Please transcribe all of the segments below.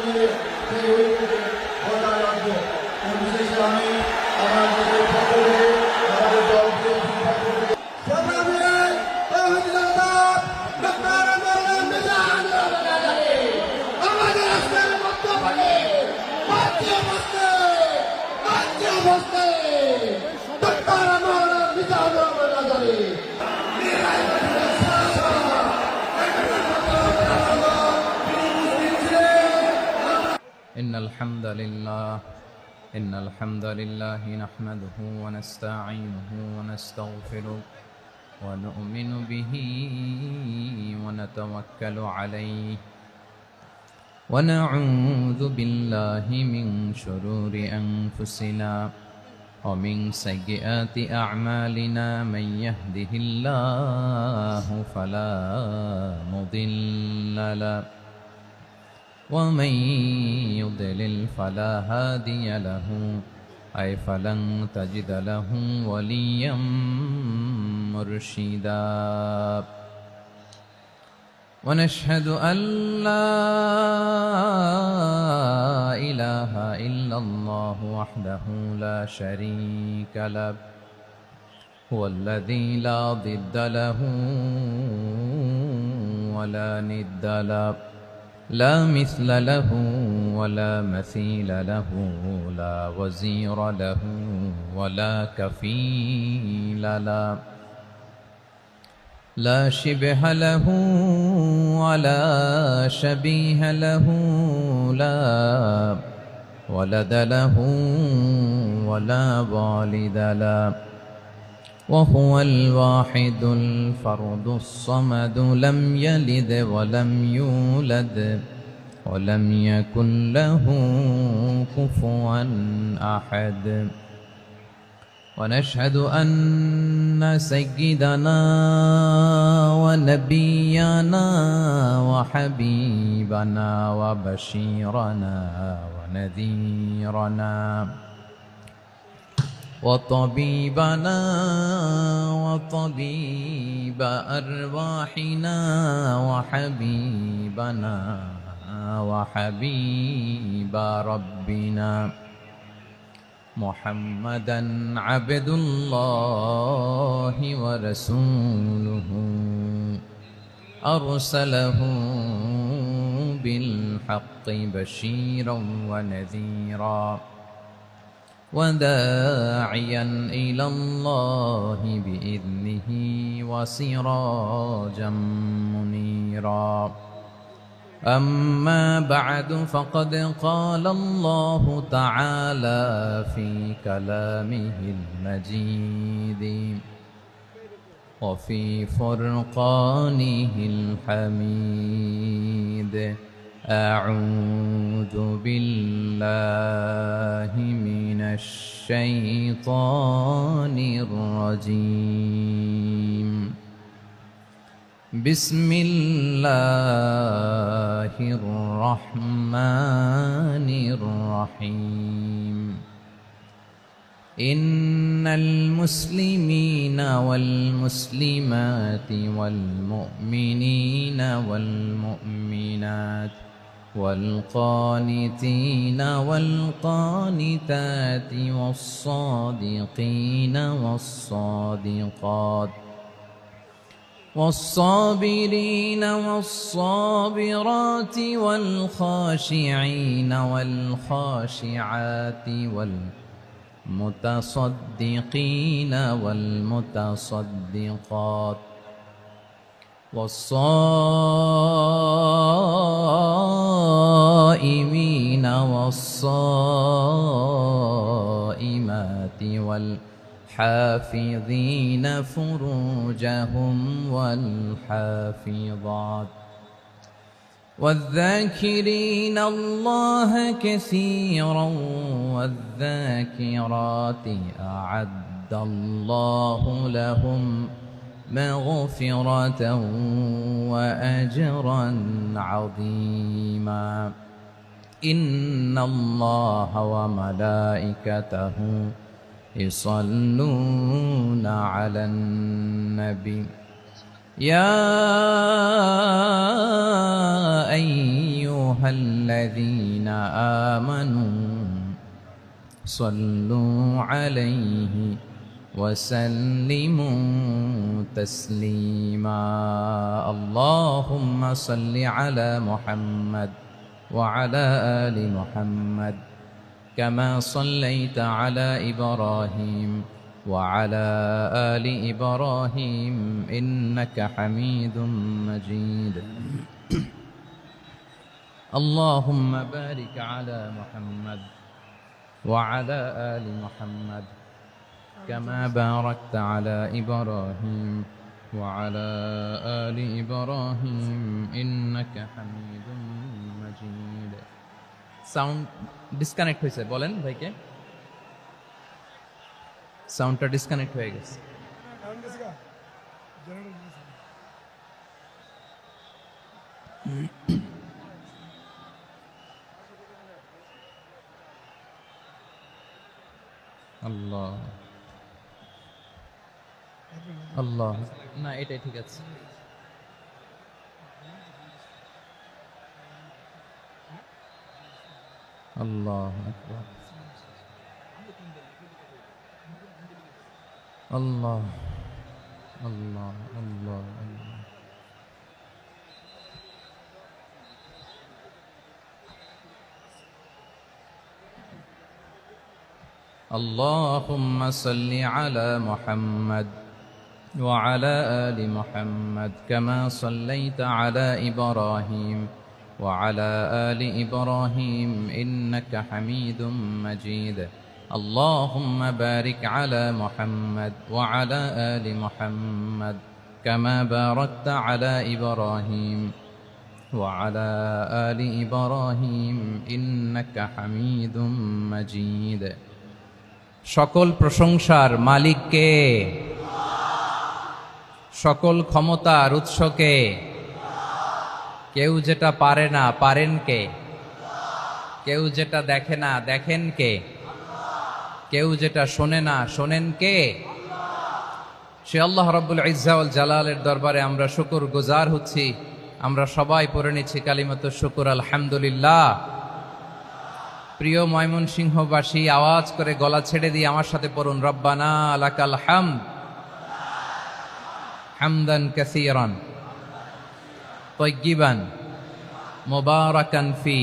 নিয়ে সেই ঐক্যকে বজায় রাখবো। বিশেষে আমি আমার দেশের পক্ষ থেকে আমাদের দলকে إن الحمد لله نحمده ونستعينه ونستغفره ونؤمن به ونتوكل عليه ونعوذ بالله من شرور أنفسنا ومن سيئات أعمالنا من يهده الله فلا مضل له ومن يضلل فلا هادي له أي فلن تجد له وليا مرشدا ونشهد أن لا إله إلا الله وحده لا شريك له هو الذي لا ضد له ولا ند له لا مثل له ولا مثيل له لا وزير له ولا كفيل له لا شبه له ولا شبيه له لا ولد له ولا والد له وهو الواحد الفرد الصمد لم يلد ولم يولد ولم يكن له كفوا أحد ونشهد أن سيدنا ونبينا وحبيبنا وبشيرنا ونذيرنا وطبيبنا وطبيب أرواحنا وحبيبنا وحبيب ربنا محمدا عبد الله ورسوله أرسله بالحق بشيرا ونذيرا وداعيا إلى الله بإذنه وسراجا منيرا أما بعد فقد قال الله تعالى في كلامه المجيد وفي فرقانه الحميد أعوذ بالله من الشيطان الرجيم بسم الله الرحمن الرحيم إن المسلمين والمسلمات والمؤمنين والمؤمنات والقانتين والقانتات والصادقين والصادقات والصابرين والصابرات والخاشعين والخاشعات والمتصدقين والمتصدقات والصائمين والصائمات والحافظين فروجهم والحافظات والذاكرين الله كثيرا والذاكرات أعد الله لهم مغفرة وأجرا عظيما إن الله وملائكته يصلون على النبي يا أيها الذين آمنوا صلوا عليه وسلموا تسليما اللهم صل على محمد وعلى آل محمد كما صليت على إبراهيم وعلى آل إبراهيم إنك حميد مجيد اللهم بارك على محمد وعلى آل محمد كما باركت على إبراهيم وعلى آل إبراهيم إنك حميد مجيد সাউন্ড ডিসকানেক্ট হয়েছে বলেন ভাইকে সাউন্ডটা ডিসকানেক্ট হয়ে গেছে আল্লাহ আল্লাহ না এটাই ঠিক আছে আল্লাহ আকবার আল্লাহ আল্লাহ আল্লাহ আল্লাহ اللهم صل على محمد وعلى آل محمد كما صليت على إبراهيم وعلى آل إبراهيم إنك حميد مجيد اللهم بارك على محمد وعلى آل محمد كما باركت على إبراهيم وعلى آل إبراهيم إنك حميد مجيد সকল প্রশংসার মালিক কে সকল ক্ষমতার উৎস কে কেউ যেটা পারে না পারেন কে কেউ যেটা দেখে না দেখেন কে কেউ যেটা শোনে না শোনেন কে সে আল্লাহ রাব্বুল ইজ্জা ওয়াল জালালের দরবারে আমরা শুকর গুজার হচ্ছি আমরা সবাই পড়ে নিচ্ছি কালিমাতু শুকর আলহামদুলিল্লাহ প্রিয় ময়মনসিংহবাসী আওয়াজ করে গলা ছেড়ে দিয়ে আমার সাথে পড়ুন রব্বানা লাকাল হামদ হামদান কাসীরান তাইয়্যিবান মুবারাকান ফি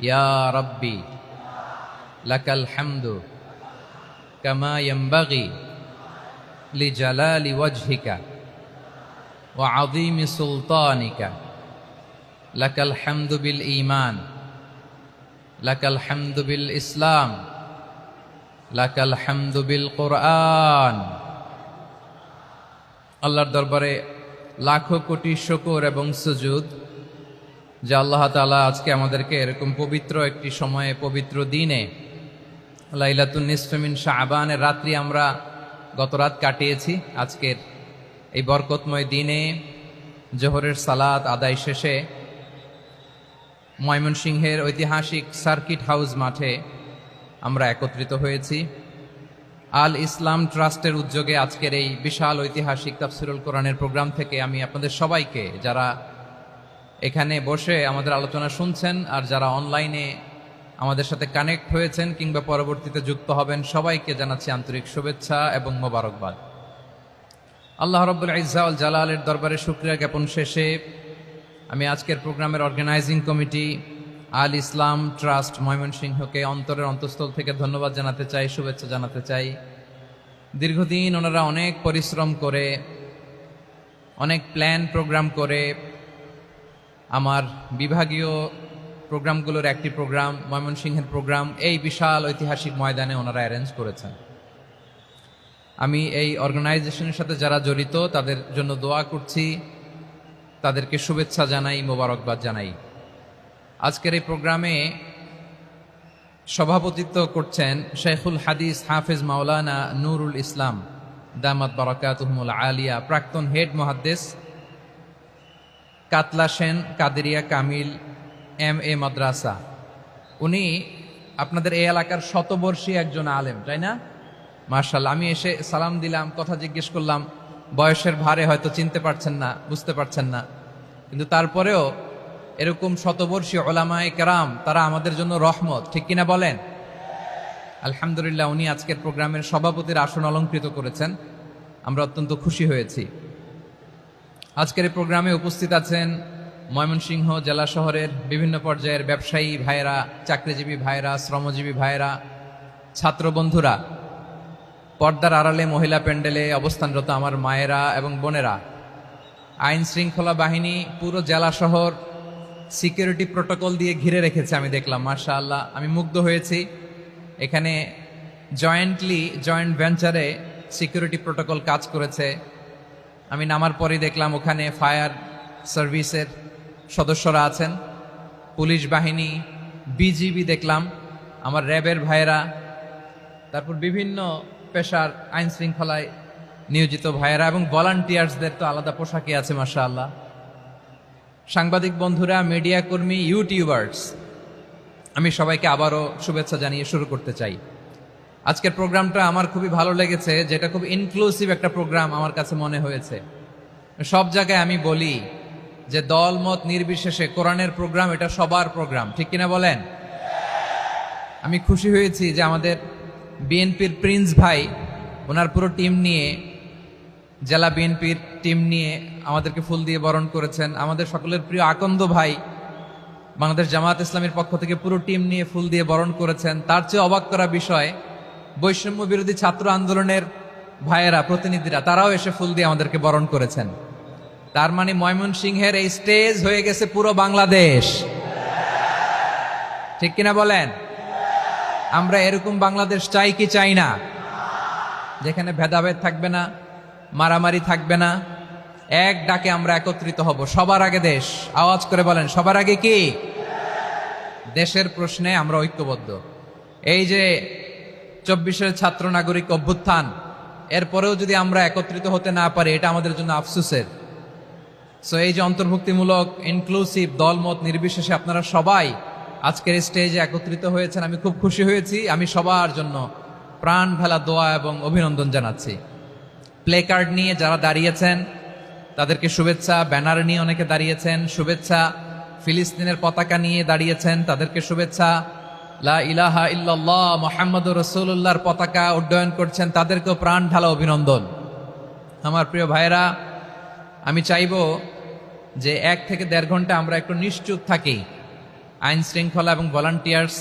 ইয়া রাব্বি লাকাল হামদু কামা ইয়ানবাগি লিজালালি ওয়াজহিকা ওয়া আযীমি সুলতানিকা লাকাল হামদু বিল ঈমান লাকাল হামদু বিল ইসলাম লাকাল হামদু বিল কোরআন আল্লাহর দরবারে লাখো কোটি শুকর এবং সুজুদ যে আল্লাহ তাআলা আজকে আমাদেরকে এরকম পবিত্র একটি সময়ে পবিত্র দিনে লাইলাতুন নিসফে মিন শাবানের রাত্রি আমরা গত রাত কাটিয়েছি আজকের এই বরকতময় দিনে জোহরের সালাত আদায় শেষে ময়মনসিংহের ঐতিহাসিক সার্কিট হাউস মাঠে আমরা একত্রিত হয়েছি আল ইসলাম ট্রাস্টের উদ্যোগে আজকের এই বিশাল ঐতিহাসিক তাফসিরুল কোরআনের প্রোগ্রাম থেকে আমি আপনাদের সবাইকে যারা এখানে বসে আমাদের আলোচনা শুনছেন আর যারা অনলাইনে আমাদের সাথে কানেক্ট হয়েছেন কিংবা পরবর্তীতে যুক্ত হবেন সবাইকে জানাচ্ছি আন্তরিক শুভেচ্ছা এবং মোবারকবাদ আল্লাহ রাব্বুল ইজ্জা ওয়াল জালালের দরবারে শুকরিয়া জ্ঞাপন শেষে আমি আজকের প্রোগ্রামের অর্গানাইজিং কমিটি আল ইসলাম ট্রাস্ট ময়মনসিংহকে অন্তরের অন্তঃস্থল থেকে ধন্যবাদ জানাতে চাই শুভেচ্ছা জানাতে চাই দীর্ঘদিন ওনারা অনেক পরিশ্রম করে অনেক প্ল্যান প্রোগ্রাম করে আমার বিভাগীয় প্রোগ্রামগুলোর একটি প্রোগ্রাম ময়মনসিংহের প্রোগ্রাম এই বিশাল ঐতিহাসিক ময়দানে ওনারা অ্যারেঞ্জ করেছেন আমি এই অর্গানাইজেশনের সাথে যারা জড়িত তাদের জন্য দোয়া করছি তাদেরকে শুভেচ্ছা জানাই মোবারকবাদ জানাই আজকের এই প্রোগ্রামে সভাপতিত্ব করছেন শেখুল হাদিস হাফেজ মাওলানা নুরুল ইসলাম দামাত বারাকাতুহুমুল আলিয়া প্রাক্তন হেড মুহাদ্দিস কাতলা সেন কাদেরিয়া কামিল MA মাদ্রাসা উনি আপনাদের এই এলাকার শতবর্ষী একজন আলেম তাই না মাশাআল্লাহ আমি এসে সালাম দিলাম কথা জিজ্ঞেস করলাম বয়সের ভারে হয়তো চিনতে পারছেন না, বুঝতে পারছেন না, কিন্তু তারপরেও এরকম শতবর্ষী ওলামায়ে কেরাম তারা আমাদের জন্য রহমত, ঠিক কিনা বলেন? আলহামদুলিল্লাহ, উনি আজকের প্রোগ্রামের সভাপতির আসন অলঙ্কৃত করেছেন, আমরা অত্যন্ত খুশি হয়েছি। আজকের এই প্রোগ্রামে উপস্থিত আছেন ময়মনসিংহ জেলা শহরের বিভিন্ন পর্যায়ের ব্যবসায়ী ভাইয়েরা, চাকরিজীবী ভাইয়েরা, শ্রমজীবী ভাইয়েরা, ছাত্র বন্ধুরা, পর্দার আড়ালে মহিলা প্যান্ডেলে অবস্থানরত আমার মায়েরা এবং বোনেরা, আইন শৃঙ্খলা বাহিনী পুরো জেলা শহর সিকিউরিটি প্রোটোকল দিয়ে ঘিরে রেখেছে, আমি দেখলাম, মাশাআল্লাহ, আমি মুগ্ধ হয়েছি। এখানে জয়েন্ট ভেঞ্চারে সিকিউরিটি প্রোটোকল কাজ করেছে। আমি নামার পরেই দেখলাম ওখানে ফায়ার সার্ভিসের সদস্যরা আছেন, পুলিশ বাহিনী, বিজিবি দেখলাম, আমার র্যাবের ভাইয়েরা, তারপর বিভিন্ন পেশার আইন শৃঙ্খলায় নিয়োজিত ভাইয়েরা এবং ভলান্টিয়ার্সদের তো আলাদা পোশাকে আছে, মাশাআল্লাহ। সাংবাদিক বন্ধুরা, মিডিয়া কর্মী, ইউটিউবার্স, আমি সবাইকে আবারও শুভেচ্ছা জানিয়ে শুরু করতে চাই। আজকের প্রোগ্রামটা আমার খুবই ভালো লেগেছে, যেটা খুব ইনক্লুসিভ একটা প্রোগ্রাম আমার কাছে মনে হয়েছে। সব জায়গায় আমি বলি যে দল মত নির্বিশেষে কোরআনের প্রোগ্রাম এটা সবার প্রোগ্রাম, ঠিক কিনা বলেন? আমি খুশি হয়েছি যে আমাদের বিএনপির প্রিন্স ভাই ওনার পুরো টিম নিয়ে, জেলা বিএনপির টিম নিয়ে আমাদেরকে ফুল দিয়ে বরণ করেছেন। আমাদের সকলের প্রিয় আকন্দ ভাই বাংলাদেশ জামায়াত ইসলামীর পক্ষ থেকে পুরো টিম নিয়ে ফুল দিয়ে বরণ করেছেন। তার চেয়ে অবাক করা বিষয়, বৈষম্য বিরোধী ছাত্র আন্দোলনের ভাইয়েরা, প্রতিনিধিরা, তারাও এসে ফুল দিয়ে আমাদেরকে বরণ করেছেন। তার মানে ময়মনসিংহের এই স্টেজ হয়ে গেছে পুরো বাংলাদেশ, ঠিক কিনা বলেন? আমরা এরকম বাংলাদেশ চাই কি চাই না? যেখানে ভেদাভেদ থাকবে না, মারামারি থাকবে না, এক ডাকে আমরা একত্রিত হব। সবার আগে দেশ, আওয়াজ করে বলেন, সবার আগে কি? দেশের প্রশ্নে আমরা ঐক্যবদ্ধ। এই যে 24-এর ছাত্র নাগরিক অভ্যুত্থান, এরপরেও যদি আমরা একত্রিত হতে না পারি, এটা আমাদের জন্য আফসোসের। সো এই যে অন্তর্ভুক্তিমূলক, ইনক্লুসিভ, দলমত নির্বিশেষে আপনারা সবাই আজকের স্টেজে একত্রিত হয়েছেন, আমি খুব খুশি হয়েছি। আমি সবার জন্য প্রাণ ঢালা দোয়া এবং অভিনন্দন জানাচ্ছি। প্লে কার্ড নিয়ে যারা দাঁড়িয়েছেন তাদেরকে শুভেচ্ছা, ব্যানার নিয়ে অনেকে দাঁড়িয়েছেন, শুভেচ্ছা, ফিলিস্তিনের পতাকা নিয়ে দাঁড়িয়েছেন, তাদেরকে শুভেচ্ছা, লা ইলাহা ইল্লাল্লাহ মুহাম্মাদুর রাসূলুল্লাহর পতাকা উড্ডয়ন করছেন, তাদেরকেও প্রাণ ঢালা অভিনন্দন। আমার প্রিয় ভাইয়েরা, আমি চাইব যে 1 থেকে 1.5 ঘন্টা আমরা একটু নিশ্চুপ থাকি। আইন শৃঙ্খলা এবং ভলান্টিয়ার্স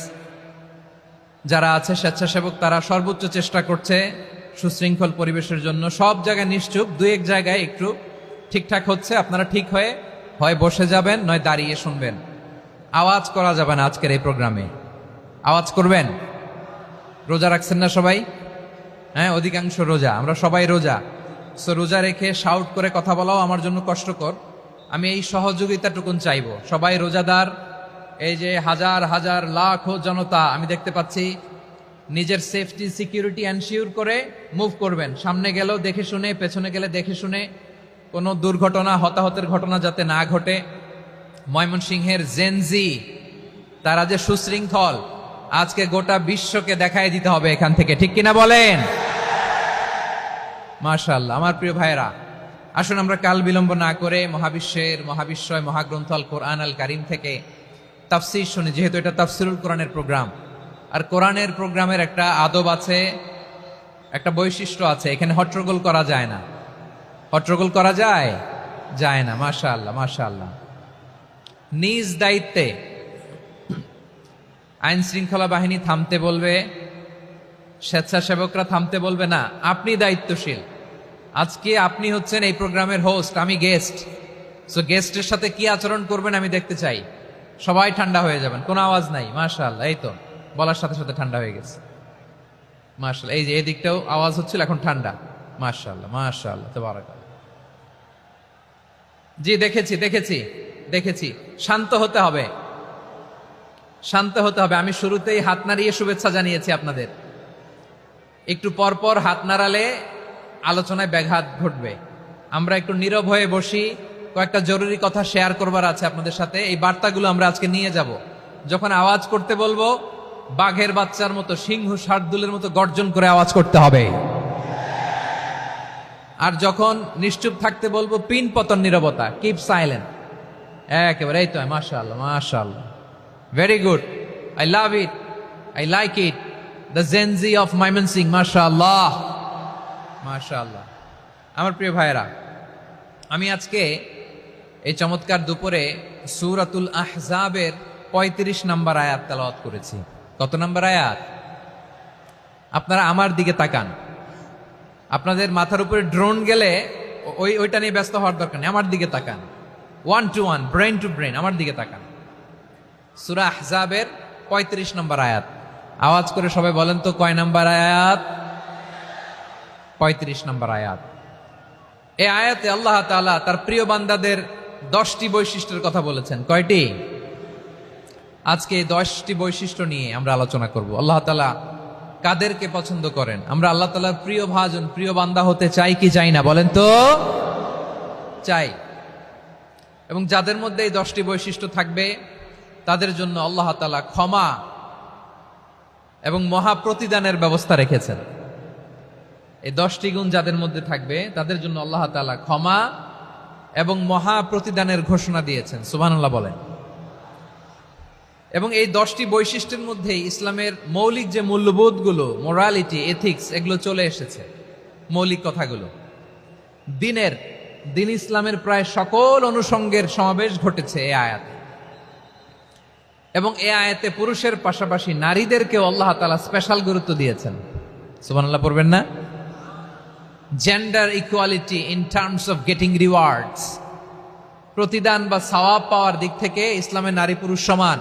যারা আছে, স্বেচ্ছাসেবক, তারা সর্বোচ্চ চেষ্টা করছে সুশৃঙ্খল পরিবেশের জন্য। সব জায়গায় নিশ্চুপ, 2-1 জায়গায় একটু ঠিকঠাক হচ্ছে। আপনারা ঠিক হয়ে হয় বসে যাবেন, নয় দাঁড়িয়ে শুনবেন। আওয়াজ করা যাবে না আজকের এই প্রোগ্রামে। আওয়াজ করবেন? রোজা রাখছেন না সবাই? হ্যাঁ, অধিকাংশ রোজা, আমরা সবাই রোজা। সো রোজা রেখে শাউট করে কথা বলাও আমার জন্য কষ্টকর। আমি এই সহযোগিতাটুকুন চাইব। সবাই রোজাদার, এই যে হাজার হাজার লাখো জনতা আমি দেখতে পাচ্ছি, নিজের সেফটি সিকিউরিটি এনশিওর করে মুভ করবেন। সামনে গেলেও দেখে শুনে, পেছনে গেলে দেখে শুনে, কোনো দুর্ঘটনা, হতাহতের ঘটনা যাতে না ঘটে। ময়মনসিংহের জেনজি তারা যে সুশৃঙ্খল, আজকে গোটা বিশ্বকে দেখাই দিতে হবে এখান থেকে, ঠিক কিনা বলেন? মাশাআল্লাহ। আমার প্রিয় ভাইয়েরা, আসুন আমরা কাল বিলম্ব না করে মহাবিশ্বয় মহাগ্রন্থ আল কোরআন আল কারীম থেকে তাফসীর শুনি, যেহেতু এটা তাফসীরুল কোরআনের প্রোগ্রাম। আর কোরআনের প্রোগ্রামের একটা আদব আছে, একটা বৈশিষ্ট্য আছে, এখানে হট্টগোল করা যায় না। হট্টগোল করা যায়? যায় না। মাশাআল্লাহ, মাশাআল্লাহ। নিজ দায়িত্বে আইন শৃঙ্খলা বাহিনী থামতে বলবে, স্বেচ্ছাসেবকরা থামতে বলবে না। আপনি দায়িত্বশীল। আজকে আপনি হচ্ছেন এই প্রোগ্রামের হোস্ট, আমি গেস্ট। সো গেস্টের সাথে কি আচরণ করবেন আমি দেখতে চাই। সবাই ঠান্ডা হয়ে যাবেন, কোনো আওয়াজ নাই। মাশাআল্লাহ, এই তো বলার সাথে সাথে ঠান্ডা হয়ে গেছে। মাশাআল্লাহ, এই যে এদিকটাও আওয়াজ হচ্ছিল, এখন ঠান্ডা। মাশাআল্লাহ, মাশাআল্লাহ, তাবারাকাল্লাহ। জি, দেখেছি। শান্ত হতে হবে, শান্ত হতে হবে। আমি শুরুতেই হাত নাড়িয়ে শুভেচ্ছা জানিয়েছি আপনাদের। একটু পর পর হাত নাড়ালে আলোচনায় ব্যাঘাত ঘটবে। আমরা একটু নীরব হয়ে বসি, কয়েকটা জরুরি কথা শেয়ার করবার আছে আপনাদের সাথে। এই বার্তাগুলো আমরা আজকে নিয়ে যাব। যখন আওয়াজ করতে বলবো, বাঘের বাচ্চার মতো, সিংহ শার্দুলের মতো গর্জন করে আওয়াজ করতে হবে। আর যখন নিশ্চুপ থাকতে বলবো পিন পতন নীরবতা, কিপ সাইলেন্ট। একেবারে এই তো, মাশাআল্লাহ মাশাআল্লাহ, very good, I love it, I like it, the Gen Z of Mymensingh, মাশাআল্লাহ মাশাআল্লাহ। আমার প্রিয় ভাইয়েরা, আমি আজকে এই চমৎকার দুপুরে সূরাতুল আহজাবের ৩৫ নম্বর আয়াত তেলাওয়াত করেছি। কত নম্বর আয়াত? আপনারা আমার দিকে তাকান। আপনাদের মাথার উপরে ড্রোন গেলে ওইটা নিয়ে ব্যস্ত হওয়ার দরকার নেই, আমার দিকে তাকান। 1 to 1, ব্রেন টু ব্রেন, আমার দিকে তাকান। সূরা আহজাবের ৩৫ নম্বর আয়াত। আওয়াজ করে সবাই বলেন তো, কয় নম্বর আয়াত? ৩৫ নম্বর আয়াত। এই আয়াতে আল্লাহ তাআলা তার প্রিয় বান্দাদের 10টি বৈশিষ্ট্যের কথা বলেছেন। কয়টি? আজকে 10টি বৈশিষ্ট্য নিয়ে আমরা আলোচনা করব। আল্লাহ তাআলা কাদেরকে পছন্দ করেন? আমরা আল্লাহ তাআলার প্রিয় ভাজন, প্রিয় বান্দা হতে চাই কি চাই না? বলেন তো। চাই। এবং যাদের মধ্যে এই 10টি বৈশিষ্ট্য থাকবে তাদের জন্য আল্লাহ তাআলা ক্ষমা এবং মহা প্রতিদানের ব্যবস্থা রেখেছেন। এই 10টি গুণ যাদের মধ্যে থাকবে তাদের জন্য আল্লাহ তাআলা ক্ষমা এবং মহা প্রতিদানের ঘোষণা দিয়েছেন। সুবহানাল্লাহ বলেন। এবং এই 10টি বৈশিষ্ট্যের মধ্যে ইসলামের মৌলিক যে মূল্যবোধগুলো, মোরালিটি, এথিক্স, এগুলো চলে এসেছে। মৌলিক কথাগুলো দিন ইসলামের প্রায় সকল অনুষঙ্গের সমাবেশ ঘটেছে এই আয়াতে। এবং এই আয়াতে পুরুষের পাশাপাশি নারীদেরকেও আল্লাহ তাআলা স্পেশাল গুরুত্ব দিয়েছেন। সুবহানাল্লাহ পড়বেন না? Gender equality in terms of getting rewards, প্রতিদান বা সওয়াব পাওয়ার দিক থেকে ইসলামে নারী পুরুষ সমান।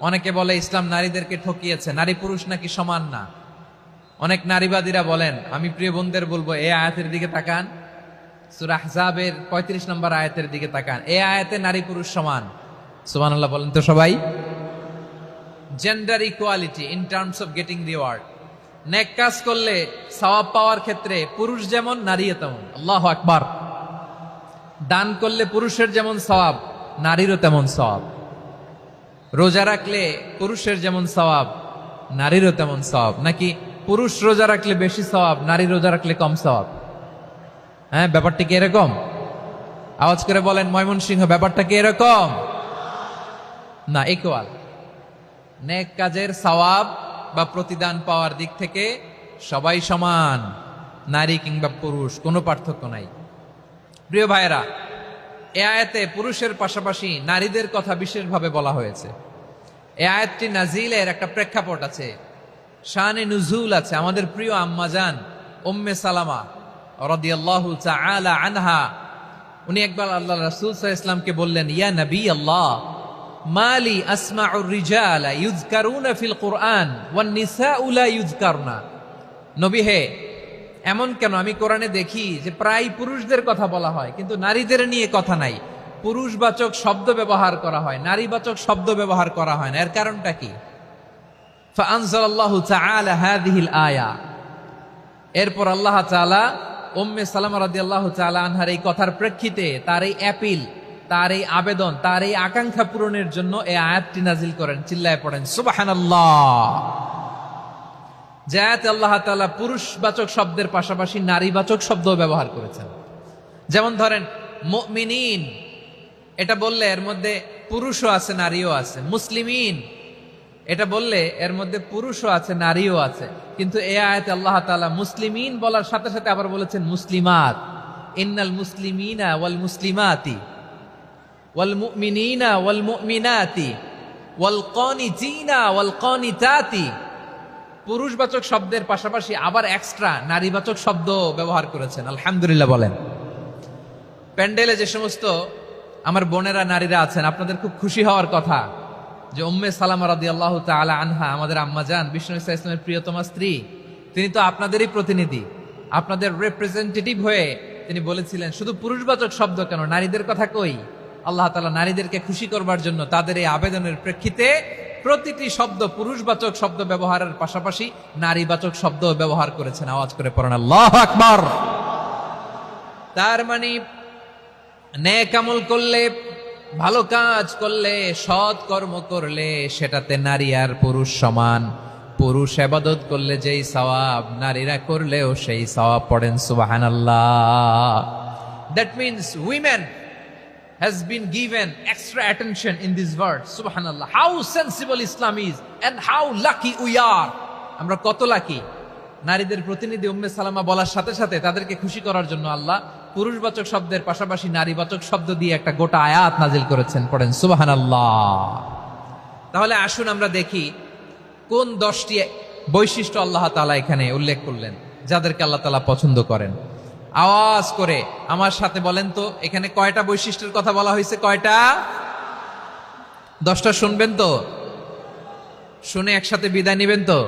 অনেকে বলে ইসলাম নারীদেরকে ঠকিয়েছে, নারী পুরুষ নাকি সমান না। অনেক নারীবাদীরা বলেন, আমি প্রিয় বোনদের বলবো এই আয়াতের দিকে তাকান, সূরা আহজাবের ৩৫ নম্বর আয়াতের দিকে তাকান। এই আয়াতে নারী পুরুষ সমান। সুবহানাল্লাহ বলেন তো সবাই। Gender equality in terms of getting reward, নেক কাজ করলে সওয়াব পাওয়ার ক্ষেত্রে পুরুষ যেমন নারীও তেমন। আল্লাহু আকবার। দান করলে পুরুষের যেমন সওয়াব, নারীরও তেমন সওয়াব। রোজা রাখলে পুরুষের যেমন সওয়াব, নারীরও তেমন সওয়াব। নাকি পুরুষ রোজা রাখলে বেশি সওয়াব, নারী রোজা রাখলে কম সওয়াব? হ্যাঁ, ব্যাপারটা কি এরকম? আওয়াজ করে বলেন ময়মনসিংহ, ব্যাপারটা কি এরকম? না, ইকুয়াল। নেক কাজের সওয়াব বা প্রতিদান পাওয়ার দিক থেকে সবাই সমান, নারী কিংবা পুরুষ, কোনো পার্থক্য নাই। প্রিয় ভাইয়েরা, এই আয়াতে পুরুষের পাশাপাশি নারীদের কথা বিশেষভাবে বলা হয়েছে। এই আয়াতটি নাজিলের একটা প্রেক্ষাপট আছে, শানে নুজুল আছে। আমাদের প্রিয় আম্মাজান উম্মে সালামা রাদিয়াল্লাহু তাআলা আনহা, উনি একবার আল্লাহ রাসূল সাল্লাল্লাহু আলাইহি ওয়াসাল্লামকে বললেন, ইয়া নবী আল্লাহ, মালি আসমাউর রিজালা ইউযকারুনা ফিল কুরআন ওয়ান নিসাউ লা ইউযকারনা। নবী হে, এমন কেন আমি কোরআনে দেখি যে প্রায় পুরুষদের কথা বলা হয় কিন্তু নারীদের নিয়ে কথা নাই। পুরুষবাচক শব্দ ব্যবহার করা হয়, নারীবাচক শব্দ ব্যবহার করা হয় না। এর কারণটা কি? ফাআনজালাল্লাহু তাআলা হাযিহিল আয়া। এরপর আল্লাহ তাআলা উম্মে সালামা রাদিয়াল্লাহু তাআলা আনহার এই কথার প্রেক্ষিতে, তার এই অ্যাপিল, তার এই আবেদন, তার এই আকাঙ্ক্ষা পূরণের জন্য এই আয়াতটি নাজিল করেন। চিল্লায় পড়েন সুবহানাল্লাহ। যে আয়াতে আল্লাহ তাআলা পুরুষবাচক শব্দের পাশাপাশি নারীবাচক শব্দ ব্যবহার করেছেন। যেমন ধরেন মুমিনিন, এটা বললে এর মধ্যে পুরুষও আছে নারীও আছে। মুসলিমিন, এটা বললে এর মধ্যে পুরুষও আছে নারীও আছে। কিন্তু এই আয়াতে আল্লাহ তাআলা মুসলিমিন বলার সাথে সাথে আবার বলেছেন মুসলিমাত। ইন্নাল মুসলিমিনা ওয়াল মুসলিমাতি ওয়াল মুমিনিনা ওয়াল মুমিনাতি ওয়াল কানিতিনা ওয়াল কানিতাতি। পুরুষবাচক শব্দের পাশাপাশি আবার এক্সট্রা নারীবাচক শব্দ ব্যবহার করেছেন। আলহামদুলিল্লাহ বলেন। প্যান্ডেলে যে সমস্ত আমার বোনেরা নারীরা আছেন, আপনাদের খুব খুশি হওয়ার কথা যে উম্মে সালামা রাদিয়াল্লাহু তাআলা আনহা, আমাদের আম্মাজান বিষ্ণু ইসা ইসলামের প্রিয়তমা স্ত্রী, তিনি তো আপনাদেরই প্রতিনিধি, আপনাদের রিপ্রেজেন্টেটিভ হয়ে তিনি বলেছিলেন শুধু পুরুষবাচক শব্দ কেন, নারীদের কথা কই। আল্লাহ তাআলা নারীদেরকে খুশি করবার জন্য তাদের এই আবেদনের প্রেক্ষিতে প্রতিটি শব্দ পুরুষবাচক শব্দ ব্যবহারের পাশাপাশি নারীবাচক শব্দ ব্যবহার করেছেন। আওয়াজ করে পড়েন আল্লাহু আকবার। তার মানে নেক আমল করলে, ভালো কাজ করলে, সৎ কর্ম করলে সেটাতে নারী আর পুরুষ সমান। পুরুষ ইবাদত করলে যেই সওয়াব নারীরা করলেও সেই সওয়াব। পড়েন সুবহানাল্লাহ। That means women has been given extra attention in this verse. Subhanallah. How sensible Islam is and how lucky we are. আমরা কত লাকি। নারীদের প্রতিনিধি উম্মে সালামা বলার সাথে সাথে তাদেরকে খুশি করার জন্য আল্লাহ পুরুষবাচক শব্দের পাশাপাশি নারীবাচক শব্দ দিয়ে একটা গোটা আয়াত নাজিল করেছেন। পড়েন সুবহানাল্লাহ। তাহলে আসুন আমরা দেখি কোন 10টি বৈশিষ্ট্য আল্লাহ তাআলা এখানে উল্লেখ করলেন যাদেরকে আল্লাহ তাআলা পছন্দ করেন। আওয়াজ করে আমার সাথে বলেন তো, এখানে কয়টা বৈশিষ্ট্যের কথা বলা হয়েছে? কয়টা? 10টা শুনবেন তো? শুনে একসাথে বিদায় নেবেন তো,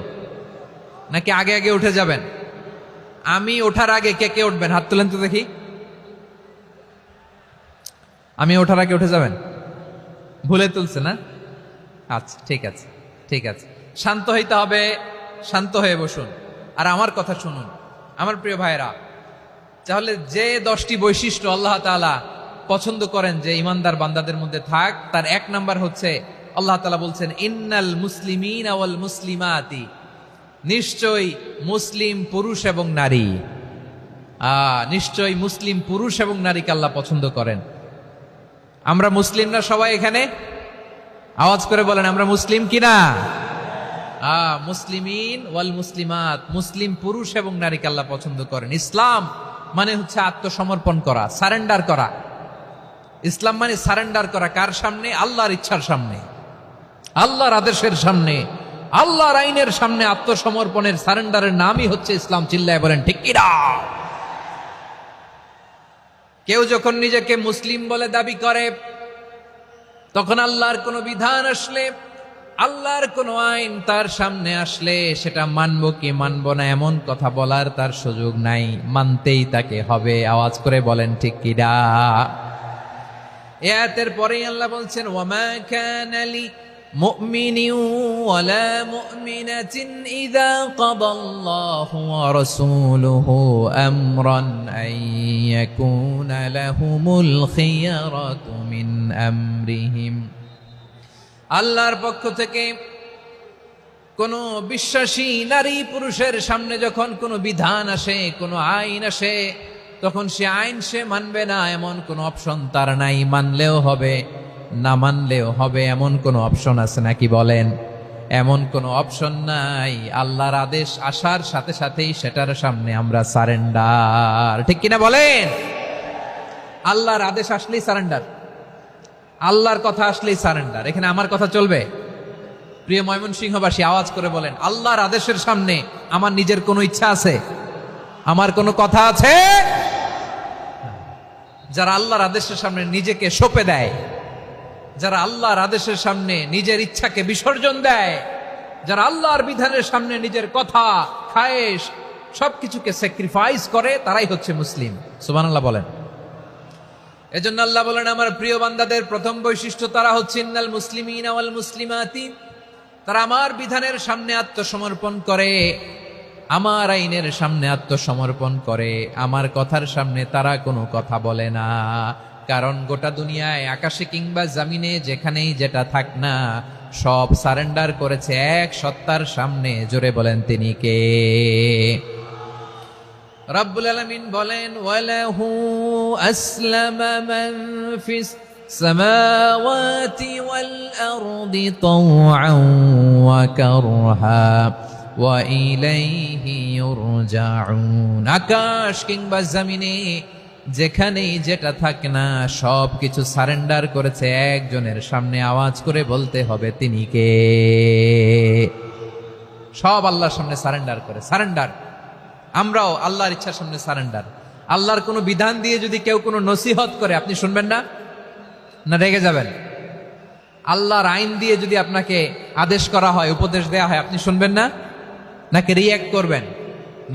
নাকি আগে আগে উঠে যাবেন? আমি ওঠার আগে কে কে উঠবেন? হাত তুলেন তো দেখি। আমি ওঠার আগে উঠে যাবেন? ভুলে তুলছে না? আচ্ছা, ঠিক আছে, ঠিক আছে। শান্ত হইতে হবে, শান্ত হয়ে বসুন আর আমার কথা শুনুন আমার প্রিয় ভাইরা। তাহলে যে 10টি বৈশিষ্ট্য আল্লাহ তাআলা পছন্দ করেন যে ইমানদার বান্দাদের মধ্যে থাক, তার 1 নাম্বার হচ্ছে আল্লাহ তাআলা বলছেন ইন্নাল মুসলিমিনা ওয়াল মুসলিমাতি, নিশ্চয়ই মুসলিম পুরুষ এবং নারী। নিশ্চয়ই মুসলিম পুরুষ এবং নারীকে আল্লাহ পছন্দ করেন। আমরা মুসলিম না সবাই এখানে? আওয়াজ করে বলেন আমরা মুসলিম কিনা? মুসলিমিন ওয়াল মুসলিমাত, মুসলিম পুরুষ এবং নারীকে আল্লাহ পছন্দ করেন। ইসলাম মানে হচ্ছে আত্মসমর্পণ করা, সারেন্ডার করা। ইসলাম মানে সারেন্ডার করা কার সামনে? আল্লাহর ইচ্ছার সামনে, আল্লাহর আদেশের সামনে, আল্লাহর আইনের সামনে আত্মসমর্পণের সারেন্ডারের নামই হচ্ছে ইসলাম। চিল্লায় বলেন ঠিক কিনা? কেউ যখন নিজেকে মুসলিম বলে দাবি করে, তখন আল্লাহর কোনো বিধান আসলে, আল্লাহর কোনো আইন তার সামনে আসলে সেটা মানব কি মানব না এমন কথা বলার তার সুযোগ নাই, মানতেই তাকে হবে। আওয়াজ করে বলেন ঠিক কিনা? আয়াতের পরেই আল্লাহ বলছেন ওয়ামা কানা লি মুমিনিন ওয়ালা মুমিনাতিন ইযা কাদাল্লাহু ওয়া রাসূলুহু আমরান আন ইয়াকুনা লাহুমুল খিয়ারাতু মিন আমরিহিম। আল্লাহর পক্ষ থেকে কোন বিশ্বাসী নারী পুরুষের সামনে যখন কোনো বিধান আসে, কোনো আইন আসে, তখন সে আইন সে মানবে না এমন কোনো অপশন তার নাই। মানলেও হবে, না মানলেও হবে এমন কোনো অপশন আছে নাকি বলেন? এমন কোনো অপশন নাই। আল্লাহর আদেশ আসার সাথে সাথেই সেটার সামনে আমরা সারেন্ডার। ঠিক কিনা বলেন? আল্লাহর আদেশ আসলেই সারেন্ডার, আল্লাহর কথা আসলেই সারেন্ডার। এখানে আমার কথা চলবে? প্রিয় ময়মনসিংহবাসী আওয়াজ করে বলেন আল্লাহর আদেশের সামনে আমার নিজের কোনো ইচ্ছা আছে? আমার কোনো কথা আছে? যারা আল্লাহর আদেশের সামনে নিজেকে সঁপে দেয়, যারা আল্লাহর আদেশের সামনে নিজের ইচ্ছাকে বিসর্জন দেয়, যারা আল্লাহর বিধানের সামনে নিজের কথা, খায়েশ সবকিছুকে স্যাক্রিফাইস করে, তারাই হচ্ছে মুসলিম। সুবহানাল্লাহ বলেন। এজন্য আল্লাহ বলেন আমার প্রিয় বান্দাদের প্রথম বৈশিষ্ট্য তারা হচ্ছে ইন্নাল মুসলিমিনা ওয়াল মুসলিমাতি, তারা আমার বিধানের সামনে আত্মসমর্পণ করে, আমার আইনের সামনে আত্মসমর্পণ করে, আমার কথার সামনে তারা কোনো কথা বলে না। কারণ গোটা দুনিয়ায় আকাশে কিংবা জমিনে যেখানেই যেটা থাক না, সব সারেন্ডার করেছে এক সত্তার সামনে। জোরে বলেন তিনি কে? রব্বুল আলামিন বলেন ওয়ালাহু আসলামা মান ফিস সামাওয়াতি ওয়াল আরদি তাওআন ওয়া কারহা ওয়া ইলাইহি ইউরজাউন। আকাশ কিংবা জমিনে যেখানেই যেটা থাক না, সব কিছু সারেন্ডার করেছে একজনের সামনে। আওয়াজ করে বলতে হবে তিনি কে? সব আল্লাহর সামনে সারেন্ডার করে। সারেন্ডার। আমরাও আল্লাহর ইচ্ছার সামনে সারেন্ডার। আল্লাহর কোনো বিধান দিয়ে যদি কেউ কোনো নসিহত করে, আপনি শুনবেন না? না রেগে যাবেন? আল্লাহর আইন দিয়ে যদি আপনাকে আদেশ করা হয়, উপদেশ দেয়া হয়, আপনি শুনবেন না? নাকি রিয়্যাক্ট করবেন?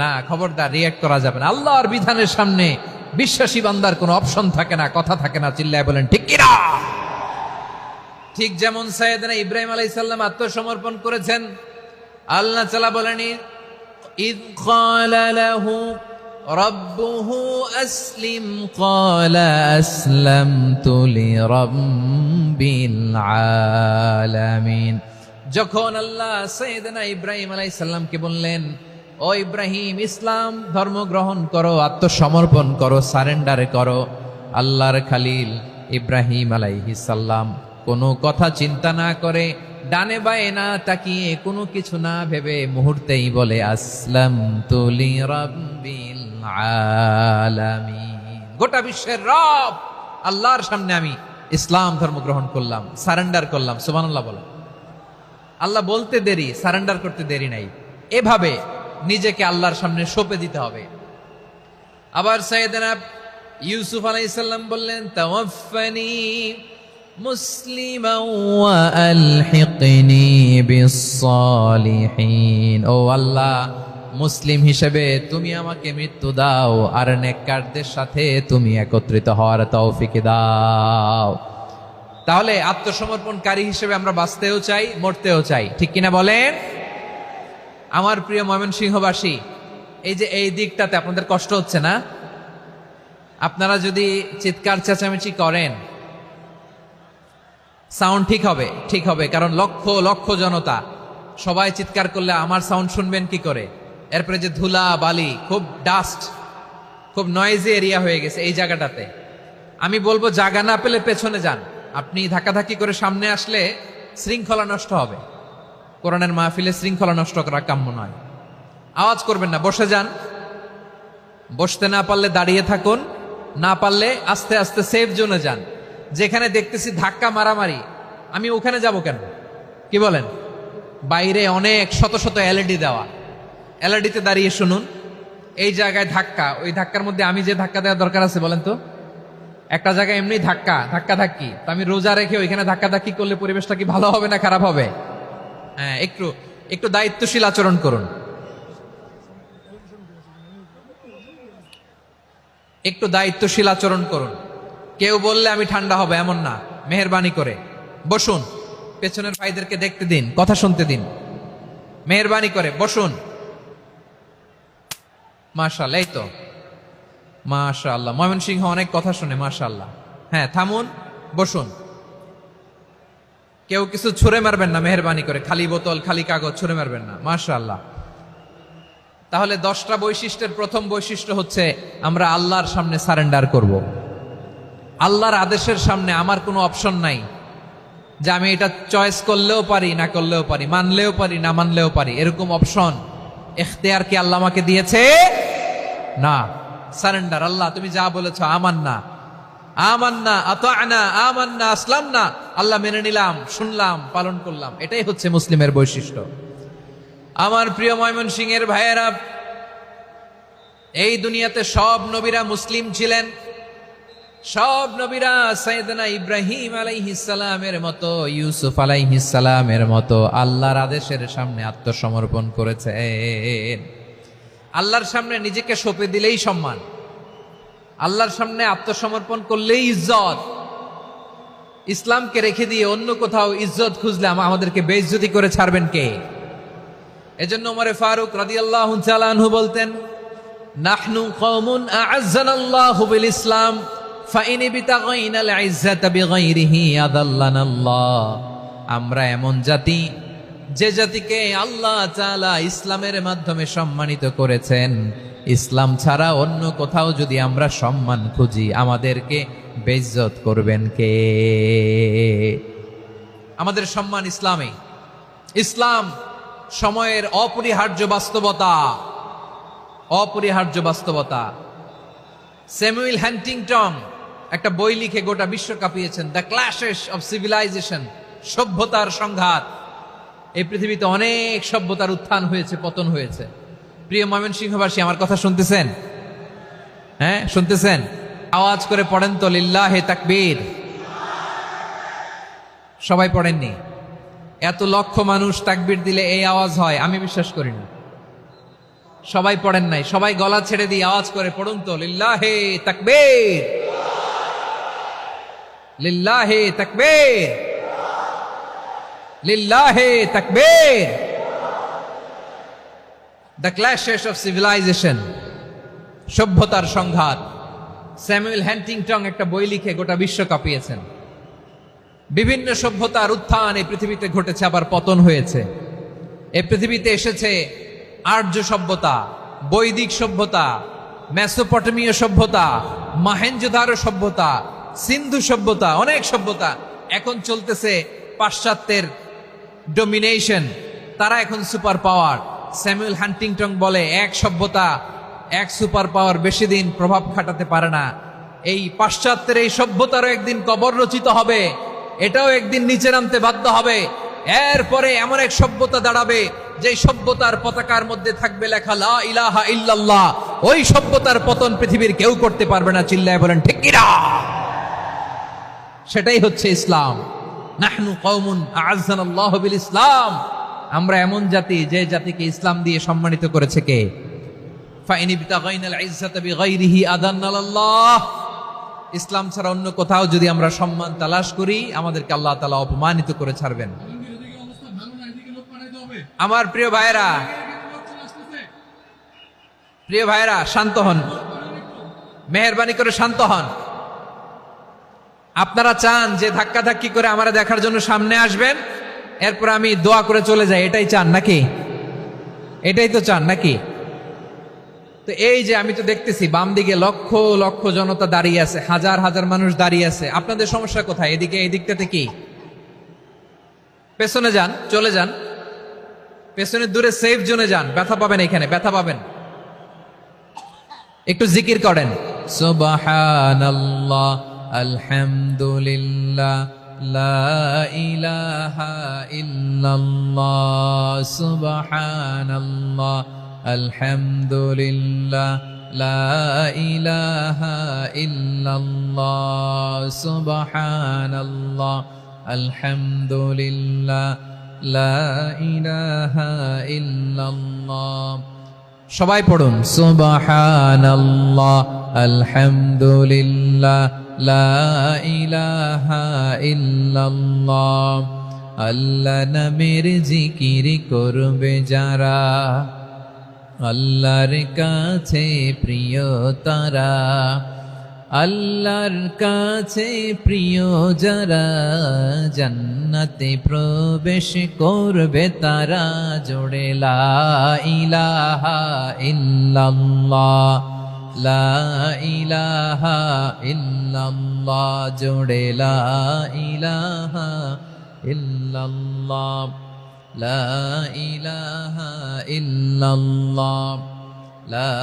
না, খবরদার, রিয়্যাক্ট করা যাবে না। আল্লাহর বিধানের সামনে বিশ্বাসী বান্দার কোনো অপশন থাকে না, কথা থাকে না। চিল্লায় বলেন ঠিক কিনা? ঠিক যেমন সাইয়েদনা ইব্রাহিম আলাইহিস সালাম আত্মসমর্পণ করেছেন। আল্লাহ তাআলা বলেন إذ قال له ربه أسلم قال أسلمت لرب العالمين যখন আল্লাহ সাইয়েদনা ইব্রাহিম আলাইহিস সালামকে বললেন, ও ইব্রাহিম, ইসলাম ধর্ম গ্রহণ করো, আত্মসমর্পণ করো, সারেন্ডার করো, আল্লাহর খালিল ইব্রাহিম আলাইহিস সালাম কোনো কথা চিন্তা না করে, ডানে বায়ে না তাকিয়ে, কোনো কিছু না ভেবে মুহূর্তেই বলে আসলামতু লিরাব্বিল আলামিন। গোটা বিশ্বের রব আল্লাহর সামনে আমি ইসলাম ধর্ম গ্রহণ করলাম, সারেন্ডার করলাম। সুবহানাল্লাহ বলো। আল্লাহ বলতে দেরি, সারেন্ডার করতে দেরি নাই। এভাবে নিজেকে আল্লাহর সামনে সঁপে দিতে হবে। আবার সাইয়েদনা ইউসুফ আলাইহিস সালাম বললেন, তাওয়াফফানি মুসলিমান ওয়া আলহিকনি বিস-সালিহিন। ও আল্লাহ, মুসলিম হিসেবে তুমি আমাকে মৃত্যু দাও, আর নেককারদের সাথে তুমি একত্রিত হওয়ার তৌফিক দাও। তাহলে আত্মসমর্পণকারী হিসেবে আমরা বাঁচতেও চাই, মরতেও চাই, ঠিক কিনা বলেন? আমার প্রিয় ময়মনসিংহবাসী, এই যে এই দিকটাতে আপনাদের কষ্ট হচ্ছে না? আপনারা যদি চিৎকার চেঁচামেচি করেন, সাউন্ড ঠিক হবে, ঠিক হবে, কারণ লক্ষ লক্ষ জনতা, সবাই চিৎকার করলে আমার সাউন্ড শুনবেন কি করে? এরপরে যে ধুলা বালি, খুব ডাস্ট, খুব নয়েজি এরিয়া হয়ে গেছে এই জায়গাটাতে। আমি বলবো জায়গা না পেলে পেছনে যান। আপনি ধাক্কাধাক্কি করে সামনে আসলে শৃঙ্খলা নষ্ট হবে। কোরআনের মাহফিলে শৃঙ্খলা নষ্ট করা কাম্য নয়। আওয়াজ করবেন না, বসে যান। বসতে না পারলে দাঁড়িয়ে থাকুন, না পারলে আস্তে আস্তে সেফ জোনে যান। যেখানে দেখতেছি ধাক্কা মারামারি, আমি ওখানে যাব কেন? কি বলেন? বাইরে অনেক শত শত এলইডি দেওয়া, এলইডিতে দাঁড়িয়ে শুনুন। এই জায়গায় ধাক্কা, ওই ধাক্কার মধ্যে আমি যে ধাক্কা দেওয়ার দরকার আছে বলেন তো? একটা জায়গায় এমনি ধাক্কা ধাক্কি, তো আমি রোজা রেখে ওইখানে ধাক্কি করলে পরিবেশটা কি ভালো হবে না খারাপ হবে? হ্যাঁ, একটু একটু দায়িত্বশীল আচরণ করুন, একটু দায়িত্বশীল আচরণ করুন। কেউ বললে আমি ঠান্ডা হবে এমন না, মেহেরবানি করে বসুন। পেছনের ভাইদেরকে দেখতে দিন, কথা শুনতে দিন, মেহেরবানি করে বসুন। মাশাআল্লাহ, এই তো মাশাআল্লাহ, ময়মনসিংহ অনেক কথা শুনে, মাশাআল্লাহ। হ্যাঁ, থামুন, বসুন। কেউ কিছু ছুঁড়ে মারবেন না, মেহেরবানি করে, খালি বোতল খালি কাগজ ছুঁড়ে মারবেন না, মাশাআল্লাহ। তাহলে 10টা বৈশিষ্ট্যের প্রথম বৈশিষ্ট্য হচ্ছে আমরা আল্লাহর সামনে সারেন্ডার করব। আল্লাহর আদেশের সামনে আমার কোনো অপশন নাই যে আমি এটা চয়েস করলেও পারি, না করলেও পারি, মানলেও পারি, না মানলেও পারি, এরকম অপশন এখতিয়ার কি আল্লাহ আমাকে দিয়েছে? না। সারেন্ডার। আল্লাহ তুমি যা বলেছ, আমান্না আমান্না আতা'না আমান্না আসলামনা, আল্লাহ মেনে নিলাম, শুনলাম, পালন করলাম। এটাই হচ্ছে মুসলিমের বৈশিষ্ট্য। আমার প্রিয় ময়মনসিংহের ভাইয়েরা, এই দুনিয়াতে সব নবীরা মুসলিম ছিলেন। সব নবীরা সাইয়েদনা ইব্রাহিম আলাইহিস সালামের মতো, ইউসুফ আলাইহিস সালামের মতো আল্লাহর আদেশের সামনে আত্মসমর্পণ করেছেন। আল্লাহর সামনে নিজেকে সঁপে দিলেই সম্মান, আল্লাহর সামনে আত্মসমর্পণ করলেই ইজ্জত। ইসলামকে রেখে দিয়ে অন্য কোথাও ইজ্জত খুঁজলে আমাদেরকে বেইজ্জতি করে ছাড়বেন কে? এজন্য ওমর ফারুক রাদিয়াল্লাহু তাআলা আনহু বলতেন, নাহনু কওমুন আ'আজ্জানাল্লাহু বিল ইসলাম ফাইন বিতাগাইনাল ইজ্জাতা বিগাইরিহি আযাল্লানাল্লাহ। আমরা এমন জাতি, যে জাতিকে আল্লাহ তাআলা ইসলামের মাধ্যমে সম্মানিত করেছেন। ইসলাম ছাড়া অন্য কোথাও যদি আমরা সম্মান খুঁজি, আমাদেরকে বেইজ্জত করবেন কে? আমাদের সম্মান ইসলামে। ইসলাম সময়ের অপরিহার্য বাস্তবতা, অপরিহার্য বাস্তবতা। স্যামুয়েল হান্টিংটন একটা বই লিখে গোটা বিশ্ব কাঁপিয়েছেন, দ্য ক্ল্যাশেস অফ সিভিলাইজেশন, সভ্যতার সংঘাত। এই পৃথিবীতে অনেক সভ্যতার উত্থান হয়েছে, পতন হয়েছে। প্রিয় ময়মনসিংহবাসী, আমার কথা শুনতেছেন? হ্যাঁ, শুনতেছেন? আওয়াজ করে পড়েন তো লিল্লাহে তাকবীর। সবাই পড়েননি? এত লক্ষ মানুষ তাকবীর দিলে এই আওয়াজ হয়? আমি বিশ্বাস করি না। সবাই পড়েন নাই, সবাই গলা ছেড়ে দিয়ে আওয়াজ করে পড়ুন তো লিল্লাহে তাকবীর, লিল্লাহে তাকবীর, লিল্লাহে তাকবীর। দ্য ক্ল্যাশেস অফ সিভিলাইজেশন, সভ্যতার সংঘাত। স্যামুয়েল হ্যান্টিংটন একটা বই লিখে গোটা বিশ্ব কাঁপিয়েছেন। বিভিন্ন সভ্যতার উত্থান এই পৃথিবীতে ঘটেছে, আবার পতন হয়েছে। এই পৃথিবীতে এসেছে আর্য সভ্যতা, বৈদিক সভ্যতা, মেসোপটেমীয় সভ্যতা, মহেঞ্জোদারো সভ্যতা, সিন্ধু সভ্যতা, অনেক সভ্যতা। এখন চলতেছে পাশ্চাত্যের ডোমিনেশন, তারা এখন সুপার পাওয়ার। স্যামুয়েল হান্টিংটন বলে, এক সভ্যতা, এক সুপার পাওয়ার বেশি দিন প্রভাব খাটাতে পারে না। এই পাশ্চাত্যের এই সভ্যতারও একদিন কবর রচিত হবে, এটাও একদিন নিচে নামতে বাধ্য হবে। এরপরে এমন এক সভ্যতা দাঁড়াবে যে সভ্যতার পতাকার মধ্যে থাকবে লেখা লা ইলাহা ইল্লাল্লাহ। ওই সভ্যতার পতন পৃথিবীর কেউ করতে পারবে না, চিল্লায় বলেন ঠিক কিনা? সেটাই হচ্ছে ইসলাম। নাহনু কওমুন আ'আজ্জানাল্লাহু বিল ইসলাম, আমরা এমন জাতি যে জাতিকে ইসলাম দিয়ে সম্মানিত করেছে কে? ফাইন ইবতাগাইনাল ইজ্জাতা বিগাইরিহি আদান্নাল্লাহ, ইসলাম ছাড়া অন্য কোথাও যদি আমরা সম্মান তালাশ করি, আমাদেরকে আল্লাহ তাআলা অপমানিত করে ছাড়বেন। আমার প্রিয় ভাইরা, প্রিয় ভাইরা, শান্ত হন, মেহেরবানি করে শান্ত হন। আপনারা চান যে ধাক্কাধাক্কি করে আমারা দেখার জন্য সামনে আসবেন, এরপর আমি দোয়া করে চলে যাই, এটাই চান নাকি? এটাই তো চান নাকি? তো এই যে আমি তো দেখতেছি বাম দিকে লক্ষ লক্ষ জনতা দাঁড়িয়ে আছে, হাজার হাজার মানুষ দাঁড়িয়ে আছে। আপনাদের সমস্যা কোথায়? এদিকে, এই দিকটাতে কি? পেছনে যান, চলে যান, পেছনে দূরে সেফ জোনে যান, ব্যথা পাবেন, এখানে ব্যথা পাবেন। একটু জিকির করেন, সুবহানাল্লাহ, আলহামদুলিল্লাহ, লা ইলাহা ইল্লাল্লাহ, সুবহানাল্লাহ, আলহামদুলিল্লাহ, লা ইলাহা ইল্লাল্লাহ, সুবহানাল্লাহ, আলহামদুলিল্লাহ, লা ইলাহা ইল্লাল্লাহ। সবাই পড়ুন, সুবহানাল্লাহ, আলহামদুলিল্লাহ, লা ইলাহা ইল্লাল্লাহ। আল্লাহ নামের জিকির করবে যারা, আল্লাহর কাছে প্রিয় তারা, আল্লাহর কাছে প্রিয় যারা, জান্নাতে প্রবেশ করবে তারা। জোড়ে লা ইলাহা ইল্লাল্লাহ, লা ইলাহা ইল্লাল্লাহ, জোড়ে লা ইলাহা ইল্লাল্লাহ, লা ইলাহা ইল্লাল্লাহ, লা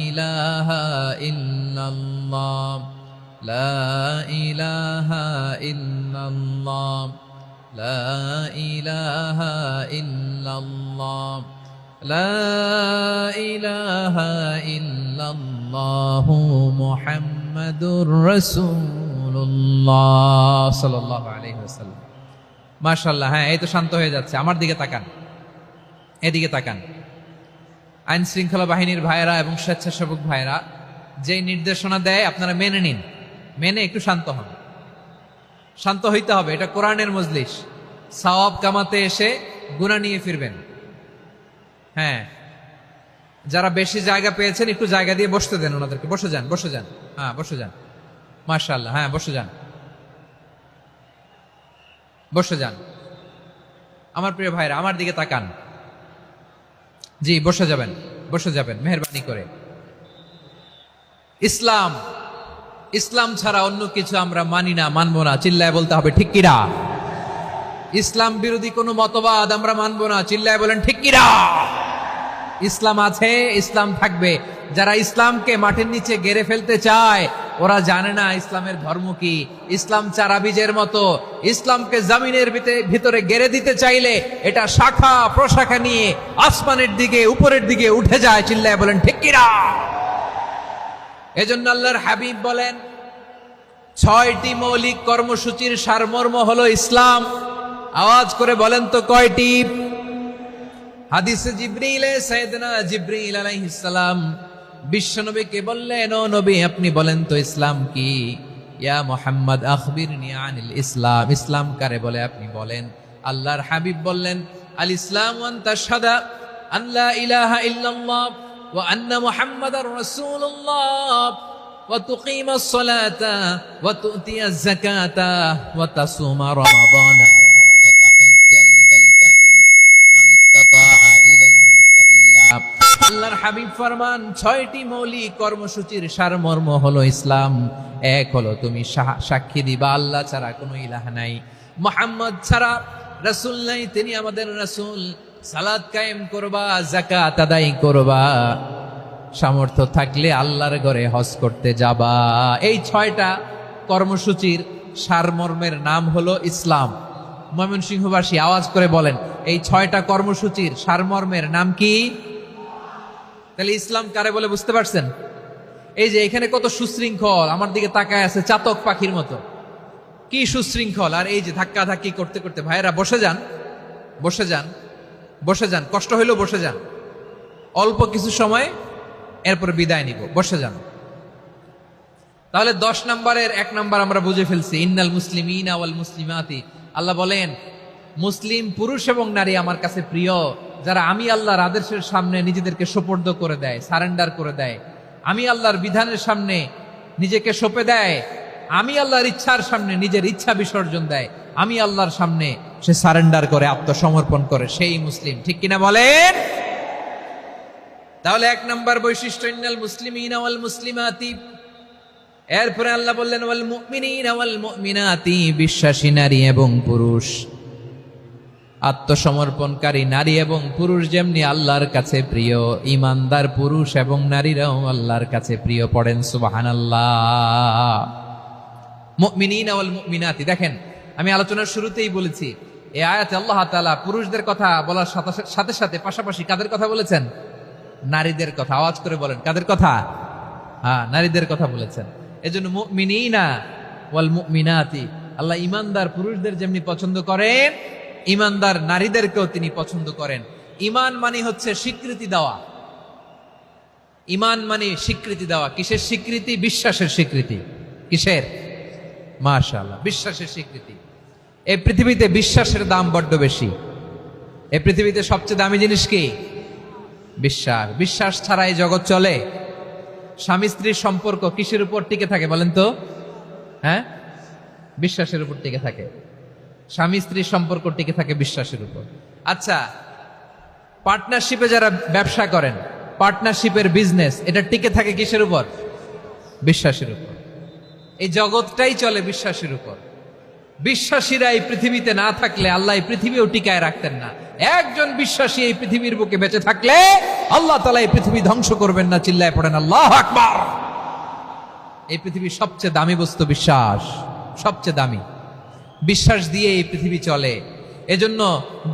ইলাহা ইল্লাল্লাহ, লা ইলাহা ইল্লাল্লাহ, লা ইলাহা ইল্লাল্লাহ, লা ইলাহা ইল্লাল্লাহ, মুহাম্মাদুর রাসূলুল্লাহ সাল্লাল্লাহু আলাইহি ওয়াসাল্লাম। মাশাআল্লাহ। হ্যাঁ, এই তো শান্ত হয়ে যাচ্ছে। আমার দিকে তাকান, এদিকে তাকান। আইন শৃঙ্খলা বাহিনীর ভাইয়েরা এবং স্বেচ্ছাসেবক ভাইয়েরা যেই নির্দেশনা দেয় আপনারা মেনে নিন, মেনে একটু শান্ত হন। শান্ত হইতে হবে, এটা কোরআনের মজলিস। সওয়াব কামাতে এসে গুনাহ নিয়ে ফিরবেন। হ্যাঁ, যারা বেশি জায়গা পেয়েছেন একটু জায়গা দিয়ে বসতে দেন ওনাদেরকে। বসে যান, বসে যান। হ্যাঁ, বসে যান। মাশাআল্লাহ। হ্যাঁ, বসে যান, বসে যান। আমার প্রিয় ভাইরা, আমার দিকে তাকান। জি, বসে যাবেন, বসে যাবেন মেহেরবানি করে। ইসলাম, ইসলাম ছাড়া অন্য কিছু আমরা মানি না, মানবো না। চিল্লায় বলতে হবে ঠিক কিরা? ইসলাম বিরোধী কোনো মতবাদ আমরা মানবো না। চিল্লায় বলেন ঠিক কিরা? ইসলাম আছে, ইসলাম থাকবে। যারা ইসলামকে মাটির নিচে গেড়ে ফেলতে চায়, ওরা জানে না ইসলামের ধর্ম কি। ইসলাম চারা বীজের মতো, ইসলামকে জমিনের ভিতরে গেড়ে দিতে চাইলে এটা শাখা প্রশাখা নিয়ে আসমানের দিকে, উপরের দিকে উঠে যায়। চিল্লায় বলেন ঠিক কিরা? এজন্য আল্লাহর হাবিব বলেন, 6টি মৌলিক কর্মসূচির সারমর্ম হলো ইসলাম। আওয়াজ করে বলেন তো কয়টি? হাদিসে জিবরিলে সাইয়েদনা জিবরিল আলাইহিস সালাম বিশ্বনবীকে বললেন, ও নবী আপনি বলেন তো ইসলাম কি? ইয়া মুহাম্মদ আখবিরনি আনিল ইসলাম, ইসলাম কারে বলে আপনি বলেন। আল্লাহর হাবিব বললেন, আল ইসলাম আন তাশহাদা আল্লা ইলাহা ইল্লাল্লাহ ওয়া আন্না মুহাম্মাদার রাসূলুল্লাহ। وتقيم الصلاة وتؤتي الزكاة وتصوم رمضان وتحج البيت من استطاع إليه سبيلا। আল্লাহর হাবিব ফরমান 6টি মৌলিক কর্মসূচির সারমর্ম হলো ইসলাম। এক হলো তুমি সাক্ষী দিবা আল্লাহ ছাড়া কোনো ইলাহ নাই, মুহাম্মদ ছাড়া রাসূল নাই, তিনি আমাদের রাসূল। সালাত কায়েম করবা, যাকাত আদায় করবা, সামর্থ্য থাকলে আল্লাহর ঘরে হজ করতে যাবা। এই 6টা কর্মসূচির সারমর্মের নাম হলো ইসলাম। ময়মনসিংহবাসী আওয়াজ করে বলেন, এই 6টা কর্মসূচির সারমর্মের নাম কি? তাহলে ইসলাম কারে বলে বুঝতে পারছেন? এই যে এখানে কত সুশৃঙ্খল, আমার দিকে তাকায় আছে চাতক পাখির মতো, কি সুশৃঙ্খল। আর এই যে ধাক্কা ধাক্কি করতে করতে, ভাইয়েরা বসে যান, বসে যান, বসে যান, কষ্ট হইলেও বসে যান, অল্প কিছু সময় এরপর বিদায় নিব, বসে যান। তাহলে 10 নম্বরের 1 নম্বর আমরা বুঝে ফেলছি, ইন্নাল মুসলিমিনা ওয়াল মুসলিমাতি। আল্লাহ বলেন মুসলিম পুরুষ এবং নারী আমার কাছে প্রিয়, যারা আমি আল্লাহর আদেশের সামনে নিজেদেরকে সোপর্দ করে দেয়, সারেন্ডার করে দেয়, আমি আল্লাহর বিধানের সামনে নিজেকে সঁপে দেয়, আমি আল্লাহর ইচ্ছার সামনে নিজের ইচ্ছা বিসর্জন দেয়, আমি আল্লাহর সামনে সে সারেন্ডার করে, আত্মসমর্পণ করে, সেই মুসলিম। ঠিক কিনা বলেন? তাহলে 1 নম্বর বৈশিষ্ট্য ইন্নাল মুসলিমিনা ওয়াল মুসলিমাতি। এরপরে আল্লাহ বললেন ওয়াল মুমিনিনা ওয়াল মুমিনাতি, বিশ্বাসী নারী এবং পুরুষ, আত্মসমর্পণকারী নারী এবং পুরুষ যেমনি আল্লাহর কাছে প্রিয়, ইমানদার পুরুষ এবং নারীরাও আল্লাহর কাছে প্রিয়। পড়েন সুবহানাল্লাহ। মুমিনিনা ওয়াল মুমিনাতি। দেখেন, আমি আলোচনার শুরুতেই বলেছি এই আয়াতে আল্লাহ তাআলা পুরুষদের কথা বলার সাথে সাথে পাশাপাশি কাদের কথা বলেছেন? নারীদের কথা। আওয়াজ করে বলেন, কাদের কথা? হ্যাঁ, নারীদের কথা বলেছেন। এজন্য মুমিনিনা ওয়াল মুমিনাতি, আল্লাহ ইমানদার পুরুষদের যেমনি পছন্দ করেন, ইমানদার নারীদেরকেও তিনি পছন্দ করেন। ঈমান মানে হচ্ছে স্বীকৃতি দেওয়া। ঈমান মানে স্বীকৃতি দেওয়া। কিসের স্বীকৃতি? বিশ্বাসের স্বীকৃতি। কিসের? মাশাআল্লাহ, বিশ্বাসের স্বীকৃতি। এই পৃথিবীতে বিশ্বাসের দাম বড্ড বেশি। এই পৃথিবীতে সবচেয়ে দামি জিনিস কি? বিশ্বাস। বিশ্বাস ছাড়া এই জগৎ চলে? স্বামী স্ত্রীর সম্পর্ক কিসের উপর টিকে থাকে বলেন তো? হ্যাঁ, বিশ্বাসের উপর টিকে থাকে। স্বামী স্ত্রীর সম্পর্ক টিকে থাকে বিশ্বাসের উপর। আচ্ছা, পার্টনারশিপে যারা ব্যবসা করেন, পার্টনারশিপের বিজনেস, এটা টিকে থাকে কিসের উপর? বিশ্বাসের উপর। এই জগৎটাই চলে বিশ্বাসের উপর। বিশ্বাসীরা এই পৃথিবীতে না থাকলে আল্লাহ এই পৃথিবীও টিকায় রাখতেন না। একজন বিশ্বাসী এই পৃথিবীর বুকে বেঁচে থাকলে আল্লাহ তাআলা এই পৃথিবী ধ্বংস করবেন না। চিল্লায় পড়েন আল্লাহু আকবার। এই পৃথিবীর সবচেয়ে দামি বস্তু বিশ্বাস, সবচেয়ে দামি। বিশ্বাস দিয়ে এই পৃথিবী চলে। এজন্য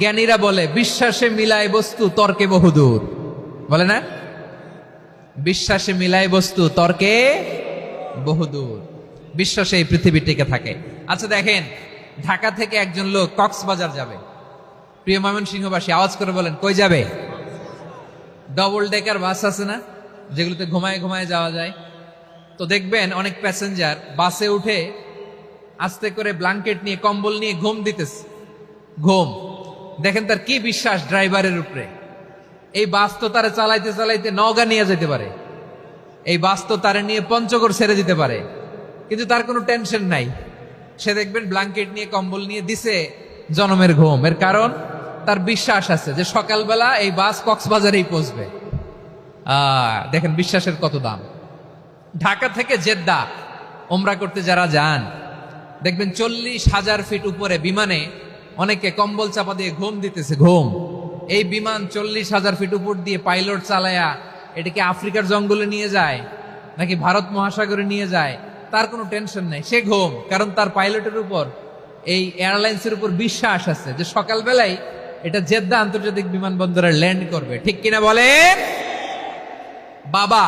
জ্ঞানীরা বলে বিশ্বাসে মিলায় বস্তু, তর্কে বহুদূর। বলে না? বিশ্বাসে মিলায় বস্তু, তর্কে বহুদূর। বিশ্বাসে এই পৃথিবী টিকে থাকে। আচ্ছা দেখেন, ঢাকা থেকে একজন লোক কক্সবাজার যাবে। প্রিয় ময়মনসিংহবাসী আওয়াজ করে বলেন, কই যাবে? ডবল ডেকার বাস আছে না, যেগুলোতে ঘুমায় ঘুমায় যাওয়া যায়। তো দেখবেন অনেক প্যাসেঞ্জার বাসে উঠে আস্তে করে ব্ল্যাঙ্কেট নিয়ে, কম্বল নিয়ে ঘুম দিতেছে। ঘুম দেখেন তার কি বিশ্বাস ড্রাইভারের উপরে। এই বাস তো তারা চালাইতে চালাইতে নওগাঁ নিয়ে যেতে পারে, এই বাস তো তারা নিয়ে পঞ্চগড় ছেড়ে দিতে পারে, কিন্তু তার কোনো টেনশন নাই। সে দেখবেন ব্ল্যাঙ্কেট নিয়ে, কম্বল নিয়ে দিছে জনমের ঘুম। এর কারণ তার বিশ্বাস আছে যে সকালবেলা এই বাস কক্সবাজারেই পৌঁছবে। দেখেন বিশ্বাসের কত দাম। ঢাকা থেকে জেদ্দা ওমরা করতে যারা যান, দেখবেন 40,000 ফিট উপরে বিমানে অনেকে কম্বল চাপা দিয়ে ঘুম দিতেছে। ঘুম। এই বিমান 40,000 ফিট উপর দিয়ে পাইলট চালায়া এটাকে আফ্রিকার জঙ্গলে নিয়ে যায় নাকি ভারত মহাসাগরে নিয়ে যায়, তার কোনো টেনশন নাই। সে ঘুম, কারণ তার পাইলটের উপর, এই এয়ারলাইন্সের উপর বিশ্বাস আছে যে সকালবেলায় এটা জেদ্দা আন্তর্জাতিক বিমানবন্দরে ল্যান্ড করবে। ঠিক কিনা বলেন? বাবা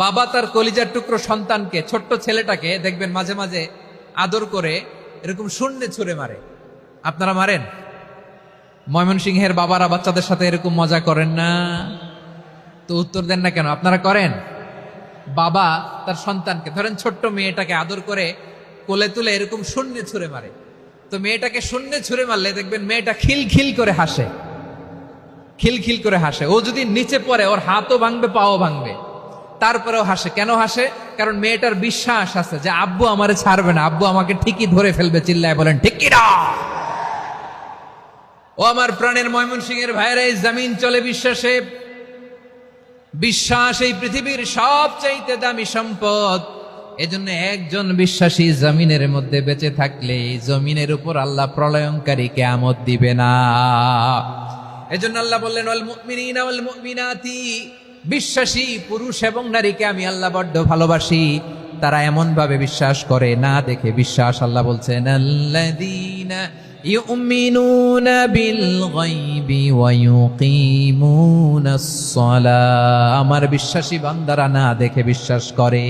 বাবা তার কলিজার টুকরো সন্তানকে, ছোট্ট ছেলেটাকে দেখবেন মাঝে মাঝে আদর করে এরকম শূন্যে ছুঁড়ে মারে। আপনারা মারেন? ময়মনসিংহের বাবারা বাচ্চাদের সাথে এরকম মজা করেন না? তো উত্তর দেন না কেন? আপনারা করেন? বাবা তার সন্তানকে, ধরেন ছোট্ট মেয়েটাকে আদর করে কোলে তুলে এরকম শূন্যে ছুঁড়ে মারে। তো মেয়েটাকে শূন্যে ছুঁড়ে মারলে দেখবেন মেয়েটা খিলখিল করে হাসে, খিলখিল করে হাসে। ও যদি নিচে পড়ে ওর হাতও ভাঙবে, পাও ভাঙবে। তারপরেও হাসে। কেন হাসে? কারণ মেয়েটার বিশ্বাস আছে যে আব্বু আমারে ছাড়বে না, আব্বু আমাকে ঠিকই ধরে ফেলবে। চিল্লায় বলেন ঠিক কি না? ও আমার প্রাণের ময়মনসিংহের ভাইরা, এই জমিন চলে বিশ্বাসে। বিশ্বাস এই পৃথিবীর সবচাইতে দামি সম্পদ। এজন্য একজন বিশ্বাসী জমিনের মধ্যে বেঁচে থাকলে জমিনের উপর আল্লাহ প্রলয়ঙ্কারী কিয়ামত দিবে না। এজন্য আল্লাহ বললেন ওয়াল মুমিনিনা ওয়াল মুমিনাতি, বিশ্বাসী পুরুষ এবং নারীকে আমি আল্লাহ বড্ড ভালোবাসি। তারা এমন ভাবে বিশ্বাস করে না দেখে বিশ্বাস। আল্লাহ বলছেন আল্লাযীনা ইউমিনুনা বিল গায়বি ওয়া ইউকিমুনাস সালাহ, আমার বিশ্বাসী বান্দারা না দেখে বিশ্বাস করে।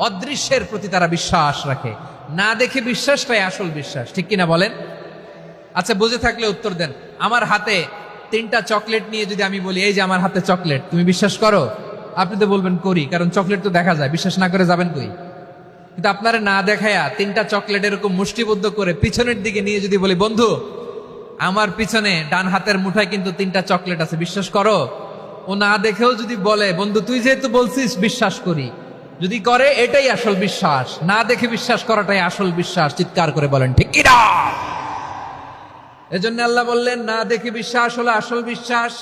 অদৃশ্যের প্রতি তারা বিশ্বাস রাখে, না দেখে বিশ্বাসটাই আসল বিশ্বাস। ঠিক কিনা বলেন? আচ্ছা, বুঝে থাকলে উত্তর দেন। আমার হাতে 3টা চকলেট নিয়ে যদি আমি বলি এই যে আমার হাতে চকলেট, তুমি বিশ্বাস করো? আপনি তো বলবেন করি, কারণ চকলেট তো দেখা যায়। বিশ্বাস না করে যাবেন কই? কিন্তু আপনারা না দেখায়া 3টা চকলেট এরকম মুষ্টিবদ্ধ করে পিছনের দিকে নিয়ে যদি বলি বন্ধু আমার পিছনে ডান হাতের মুঠায় কিন্তু 3টা চকলেট আছে, বিশ্বাস করো? ও না দেখেও যদি বলে বন্ধু তুই যেহেতু বলছিস বিশ্বাস করি, যদি করে এটাই আসল বিশ্বাস। না দেখে বিশ্বাস করাটাই আসল বিশ্বাস। চিৎকার করে বলেন ঠিক কি না? এজন্য আল্লাহ বললেন না দেখে বিশ্বাস হলো আসল বিশ্বাস।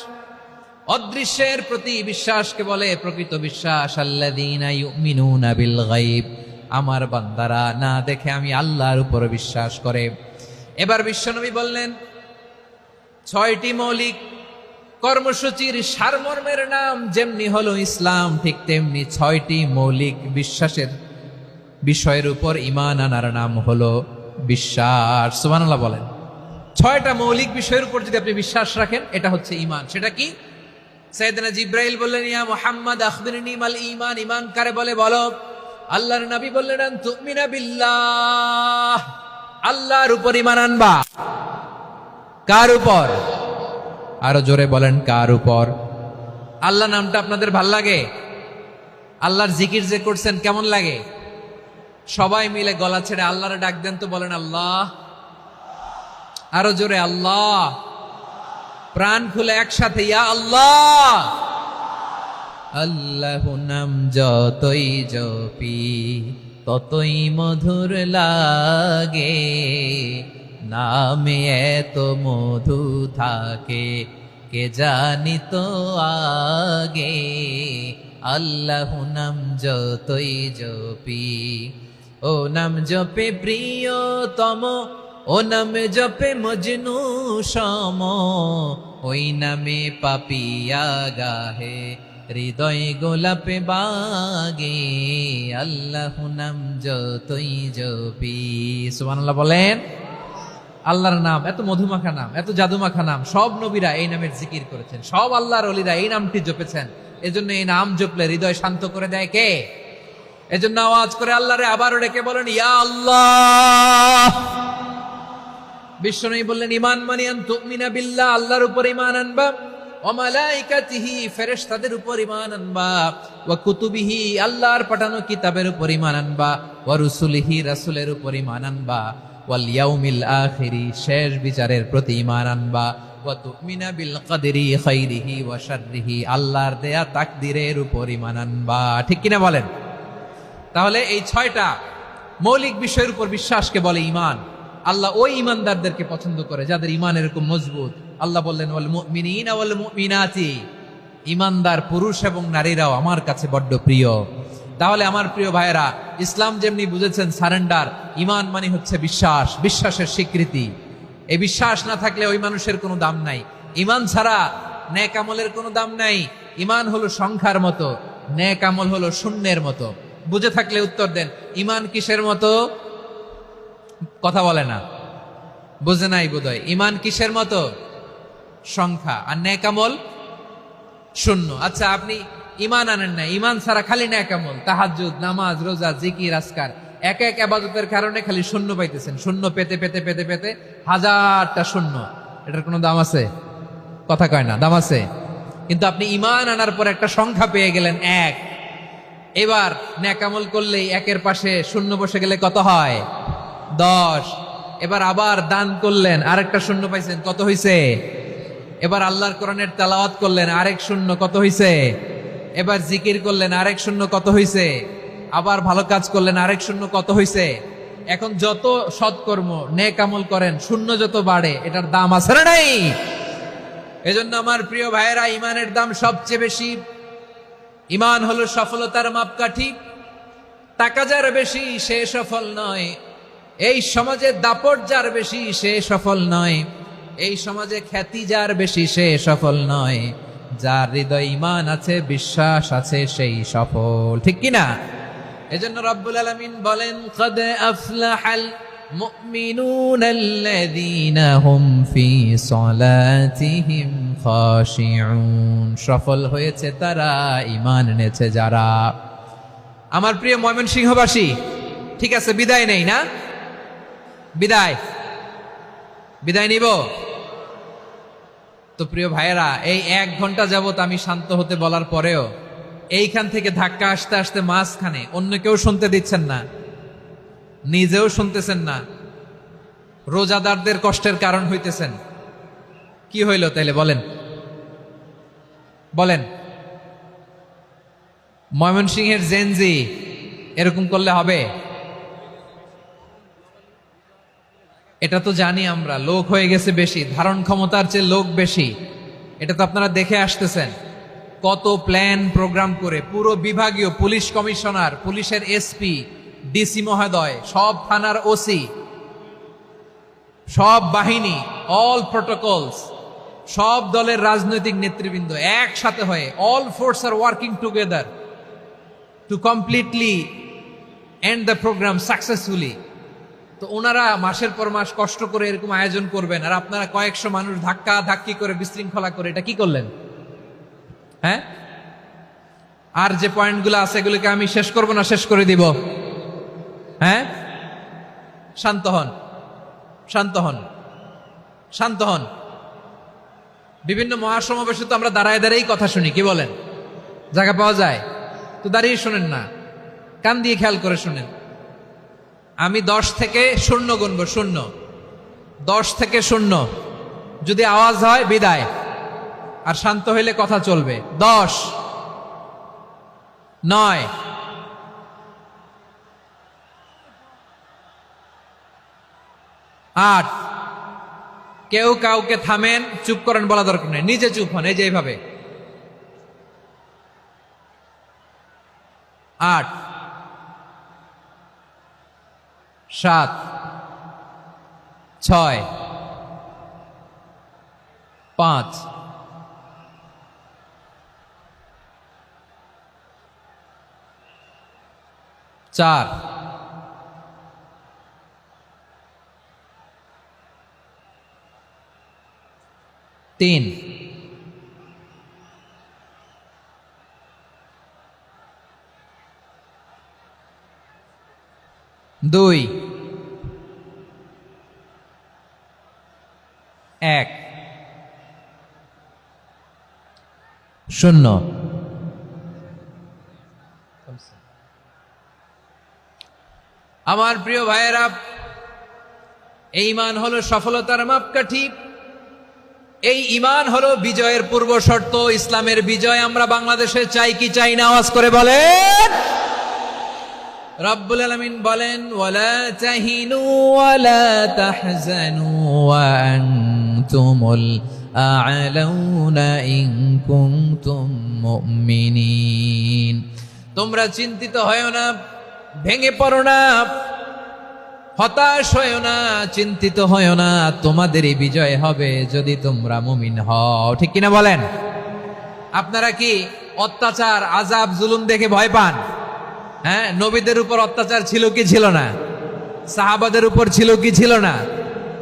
অদৃশ্যের প্রতি বিশ্বাসকে বলে প্রকৃত বিশ্বাস। আল্লাযীনা ইউমিনুনা বিল গায়ব, আমার বান্দারা না দেখে আমি আল্লাহর উপর বিশ্বাস করে। এবার বিশ্বনবী বললেন 6টি মৌলিক কর্মসূচির সারমর্মের নাম যেমনি হলো ইসলাম, ঠিক তেমনি 6টি মৌলিক বিশ্বাসের বিষয়ের উপর ঈমান আনার নাম হলো বিশ্বাস। সুবহানাল্লাহ বলেন। 6টা মৌলিক বিষয়ের উপর যদি আপনি বিশ্বাস রাখেন এটা হচ্ছে ঈমান। সেটা কি? সাইয়েদনা জিবরাইল বললেন ইয়া মুহাম্মদ আখবিরনি মাল ঈমান, ঈমান কারে বলে বলো। আল্লাহর নবী বললেন আন তুমিনা বিল্লাহ, আল্লাহর উপর ঈমান আনবা। কার উপর? আরো জোরে বলেন কার উপর? আল্লাহ নামটা আপনাদের ভাল লাগে? আল্লাহর জিকির যে করছেন কেমন লাগে? সবাই মিলে গলা ছেড়ে আল্লাহরে ডাক দেন তো, বলেন আল্লাহ। আরো জোরে আল্লাহ। প্রাণ খুলে একসাথে ইয়া আল্লাহ। আল্লাহু নাম যতই জপি ততই মধুর লাগে, নামে এত মধু থাকে কে জানি তো আগে। আল্লাহু নাম যতই জপি, ও নাম জপে প্রিয়তম, ও নামে জপে মজনু সম, ওই নামে পাপিয়া গাহে হৃদয় গোলাপে বাগে। আল্লাহু নাম যতই জপি। সুবহানাল্লাহ বলেন। আল্লাহর নাম এত মধুমাখা নাম, এত জাদুমাখা নাম। সব নবীরা এই নামের জিকির করেছেন, সব আল্লাহর ওলিরা এই নামটি জপেছেন। এজন্য এই নাম জপলে হৃদয় শান্ত করে দেয় কে? এজন্য আওয়াজ করে আল্লাহরে আবারও ডেকে বলেন ইয়া আল্লাহ। বিশ্বনবী বললেন ঈমান মানে আন তুমিনা বিল্লাহ, আল্লাহর উপর ঈমান আনবা, ওয়া মালাইকাতিহি, ফেরেশতাদের উপর ঈমান আনবা, ওয়া কুতুবিহি, আল্লাহর পাঠানো কিতাবের উপর ঈমান আনবা, ওয়া রুসুলিহি, রাসূলের উপর ঈমান আনবা, ওয়াল ইয়াউমিল আখিরি, শেষ বিচারের প্রতি ঈমান আনবা, ওয়া তুমিনা বিল কদরি খাইরিহি ওয়া শাররিহি, আল্লাহর দেয়া তাকদীরের উপর ঈমান আনবা। ঠিক কিনা বলেন? তাহলে এই 6টা মৌলিক বিষয়ের উপর বিশ্বাসকে বলে ঈমান। আল্লাহ ওই ঈমানদারদেরকে পছন্দ করে যাদের ঈমান এরকম মজবুত। আল্লাহ বললেন ওয়াল মুমিনিনা ওয়াল মুমিনাতি, ঈমানদার পুরুষ এবং নারীরাও আমার কাছে বড্ড প্রিয়। তাহলে আমার প্রিয় ভাইয়েরা, ইসলাম যেমনি বুঝেছেন সারেন্ডার, ঈমান মানে হচ্ছে বিশ্বাস, বিশ্বাসের স্বীকৃতি। এই বিশ্বাস না থাকলে ওই মানুষের কোনো দাম নাই। ঈমান ছাড়া নেক আমলের কোনো দাম নাই। ঈমান হলো সংখ্যার মতো, নেক আমল হলো শূন্যের মতো। বুঝে থাকলে উত্তর দেন। ঈমান কিসের মতো? কথা বলে না, বুঝে নাই বোধহয়। ঈমান কিসের মতো? সংখ্যা। আর নেক আমল শূন্য। আচ্ছা, আপনি ঈমান আনেন না, ঈমান ছাড়া খালি নেক আমল, তাহাজ্জুদ, নামাজ, রোজা, জিকির, আজকার, এক এক ইবাদতের কারণে খালি শূন্য পাইতেছেন। শূন্য পেতে পেতে পেতে পেতে হাজারটা শূন্য। এটার কোনো দাম আছে? কথা কয় না, দাম আছে। কিন্তু আপনি ঈমান আনার পর একটা সংখ্যা পেয়ে গেলেন, 1। এবার নেক আমল করলেই 1-এর পাশে শূন্য বসে গেলে কত হয়? 10। এবার আবার দান করলেন, আরেকটা শূন্য পাইছেন, কত হইছে? এবার আল্লাহর কোরআনের তেলাওয়াত করলেন, আরেক শূন্য, কত হইছে? এবার জিকির করলেন, আরেক শূন্য কত হইছে? আবার ভালো কাজ করলেন, আরেক শূন্য কত হইছে? এখন যত সৎকর্ম নেক আমল করেন, শূন্য যত বাড়ে, এটার দাম আছে না নাই? এজন্য আমার প্রিয় ভাইয়েরা, ইমানের দাম সবচেয়ে বেশি। ইমান হলো সফলতার মাপকাঠি। টাকা যার বেশি সে সফল নয়, এই সমাজে দাপট যার বেশি সে সফল নয়, এই সমাজে খ্যাতি যার বেশি সে সফল নয়, যার হৃদয় ঈমান আছে, বিশ্বাস আছে, সেই সফল। ঠিক কি না? এজন্য রব্বুল আলামিন বলেন, ক্বাদ আফলাহাল মুমিনুনাল্লাযীনা হুম ফি সলাতিহিম খাশিউন। সফল হয়েছে তারা, ঈমান এনেছে যারা। আমার প্রিয় ময়মনসিংহবাসী, ঠিক আছে, বিদায় নেই না? বিদায় নিব তো? প্রিয় ভাইয়েরা, এই 1 ঘন্টা যাবত আমি শান্ত হতে বলার পরেও এইখান থেকে ধাক্কা আসতে আসতে মাঝখানে অন্য কেউ শুনতে দিচ্ছেন না, নিজেও শুনতেছেন না, রোজাদারদের কষ্টের কারণ হইতেছেন। কি হইল তাইলে বলেন? ময়মনসিংহের জেনজি এরকম করলে হবে? এটা তো জানি আমরা, লোক হয়ে গেছে বেশি, ধারণ ক্ষমতার চেয়ে লোক বেশি। এটা তো আপনারা দেখে আসতেছেন, কত প্ল্যান প্রোগ্রাম করে পুরো বিভাগীয় পুলিশ কমিশনার, পুলিশের এসপি, ডিসি মহোদয়, সব থানার ওসি, সব বাহিনী, অল প্রোটোকলস, সব দলের রাজনৈতিক নেতৃবৃন্দ একসাথে হয়ে, all force are working together to completely end the programme successfully. তো ওনারা মাসের পর মাস কষ্ট করে এরকম আয়োজন করবেন, আর আপনারা কয়েকশো মানুষ ধাক্কা ধাক্কি করে বিশৃঙ্খলা করে এটা কি করলেন? হ্যাঁ, আর যে পয়েন্টগুলো আছে এগুলোকে আমি শেষ করব না শেষ করে দিব? হ্যাঁ, শান্ত হন, শান্ত হন, শান্ত হন। বিভিন্ন মহাসমাবেশে তো আমরা দাঁড়ায় দাঁড়িয়েই কথা শুনি, কি বলেন? জায়গা পাওয়া যায় তো দাঁড়িয়ে শুনেন না, কান দিয়ে খেয়াল করে শুনেন। আমি 10 থেকে 0 গুনবো, 0, 10 থেকে 0, যদি আওয়াজ হয় বিদায়, আর শান্ত হইলে কথা চলবে। 10, 9, 8, কেউ কাউকে থামেন, চুপ করেন বলা দরকার নেই, নিজে চুপ হন, এই যে এইভাবে। 8, 7, 6, 5, 4, 3, 2, 1, 0। আমার প্রিয় ভাইয়েরা, এই ঈমান হলো সফলতার মাপকাঠি, এই ঈমান হলো বিজয়ের পূর্ব শর্ত। ইসলামের বিজয় আমরা বাংলাদেশে চাই কি চাই না? আওয়াজ করে বলেন। রব্বুল আলামিন বলেন, ওয়ালা তাহিনু ওয়ালা তাহজানু ওয়া আনতুমুল আ'লাউনা ইন কুনতুম মুমিনিন। তোমরা চিন্তিত হয়ো না, ভেঙে পড়ো না, হতাশ হয়ো না, চিন্তিত হয়ো না, তোমাদেরই বিজয় হবে যদি তোমরা মুমিন হও। ঠিক কিনা বলেন? আপনারা কি অত্যাচার, আযাব, জুলুম দেখে ভয় পান? হ্যাঁ, নবীদের উপর অত্যাচার ছিল কি ছিল না? সাহাবাদের উপর ছিল কি ছিল না?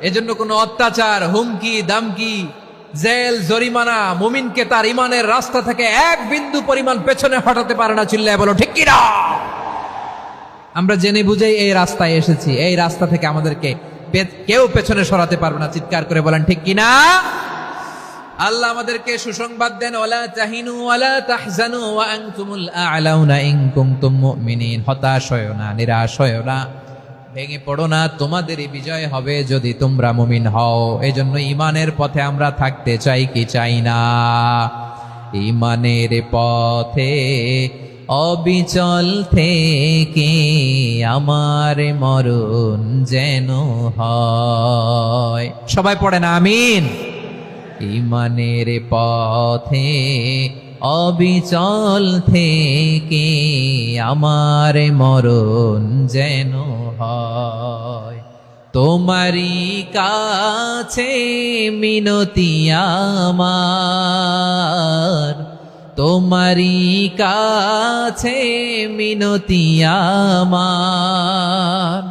এজন্য কোনো অত্যাচার, হুমকি, দামকি, জেল, জরিমানা মুমিনকে তার ইমানের রাস্তা থেকে 1 বিন্দু পরিমাণ পেছনে হটাতে পারে না। চিল্লায় বলো ঠিক কিনা? আমরা জেনে বুঝেই এই রাস্তায় এসেছি, এই রাস্তা থেকে আমাদেরকে কেউ পেছনে সরাতে পারবে না। চিৎকার করে বলেন ঠিক কিনা? আল্লাহ আমাদেরকে সুসংবাদ দেন, ওয়ালা তাহিনু ওয়ালা তাহজানু ওয়া আনতুমুল আ'লাউনা ইন কুনতুম মুমিনিন। হতাশ হয়ো না, নিরাশ হয়ো না, ভেঙে পড়ো না, তোমাদেরই বিজয় হবে যদি তোমরা মুমিন হও। এই জন্য ঈমানের পথে আমরা থাকতে চাই কি চাই না? ইমানের পথে অবিচল থেকে আমার মরণ যেন হয়। সবাই পড়েন আমিন। ইমানের পথে অবিচল থেকে আমার মরণ যেন হয়। তোমারই কাছে মিনতি আমার, তোমারই কাছে মিনতি আমার,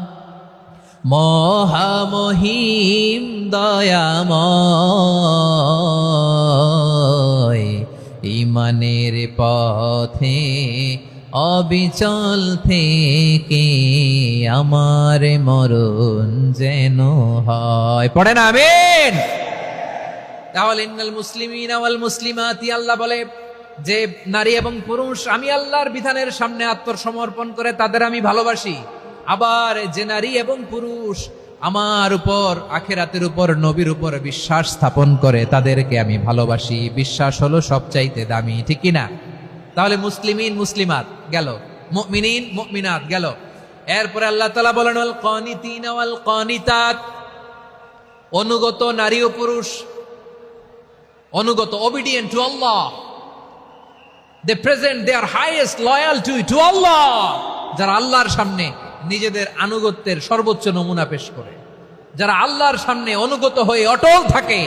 মহামহিম দয়াময়। ইমানের পথে অবিচল থেকে আমার মরণ যেন হয়। পড়েন আমিন। তাহলে ইন্নাল মুসলিমিনা ওয়াল মুসলিমাতি, আল্লাহ বলে যে নারী এবং পুরুষ আমি আল্লাহর বিধানের সামনে আত্মসমর্পণ করে তাদের আমি ভালোবাসি। আবার যে নারী এবং পুরুষ আমার উপর, আখিরাতের উপর, নবীর উপর বিশ্বাস স্থাপন করে তাদেরকে আমি ভালোবাসি। বিশ্বাস হলো সবচাইতে দামি, ঠিক কি না? তাহলে মুসলিমিন মুসলিমাত গেল, মুমিনিন মুমিনাত গেল। এরপরে আল্লাহ তাআলা বলেন ওয়াল কানিতিনা ওয়াল কানিতাত, অনুগত নারী ও পুরুষ, অনুগত, obedient to Allah, they present their highest loyalty to Allah, যারা আল্লাহর সামনে নিজেদের আনুগত্যের সর্বোচ্চ নমুনা পেশ করে, যারা আল্লাহর সামনে অনুগত হয়ে অটল থাকে,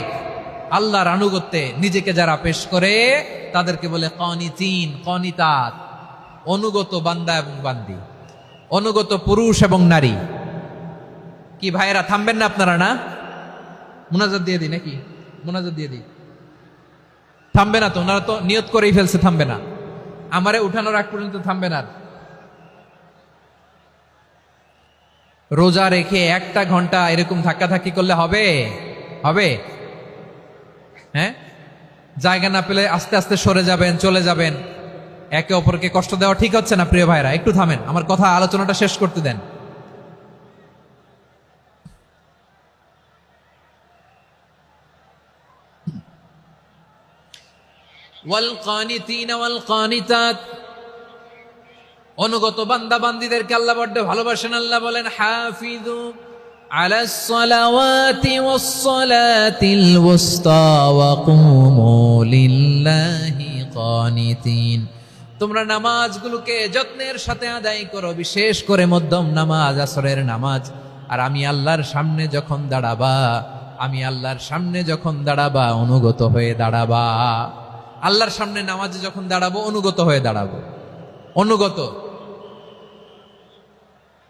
আল্লাহর আনুগত্যে নিজেকে যারা পেশ করে তাদেরকে বলে কানিতিন কানিতাত, অনুগত বান্দা এবং বান্দি, অনুগত পুরুষ এবং নারী। কি ভাইয়েরা থামবেন না আপনারা? না, মুনাজাত দিয়ে দিই নাকি? মুনাজাত দিয়ে দিই। থামবে না তো? ওনারা তো নিয়ত করেই ফেলছে থামবে না। আমারে উঠানোর আগ পর্যন্ত থামবে না। রোজা রেখে 1টা ঘন্টা এরকম ধাক্কাধাক্কি করলে হবে? হবে? হ্যাঁ, জায়গা না পেলে আস্তে আস্তে সরে যাবেন, চলে যাবেন। একে অপরকে কষ্ট দেওয়া ঠিক হচ্ছে না প্রিয় ভাইরা। একটু থামেন, আমার কথা আলোচনাটা শেষ করতে দেন। ওয়াল কানিতিনা ওয়াল কানিতাত, অনুগত বান্দা বান্দীদেরকে আল্লাহ বড় ভালোবাসেন। আল্লাহ বলেন হাফিজু আলাস সালাওয়াতি ওয়াস সালাতিল ওয়াসতা ওয়া কুমু লিল্লাহি কানিতিন, তোমরা নামাজগুলোকে যত্নের সাথে আদায় করো, বিশেষ করে মধ্যম নামাজ, আসরের নামাজ। আর আমি আল্লাহর সামনে যখন দাঁড়াবা, আমি আল্লাহর সামনে যখন দাঁড়াবা অনুগত হয়ে দাঁড়াবা। আল্লাহর সামনে নামাজে যখন দাঁড়াবো অনুগত হয়ে দাঁড়াবো। অনুগত,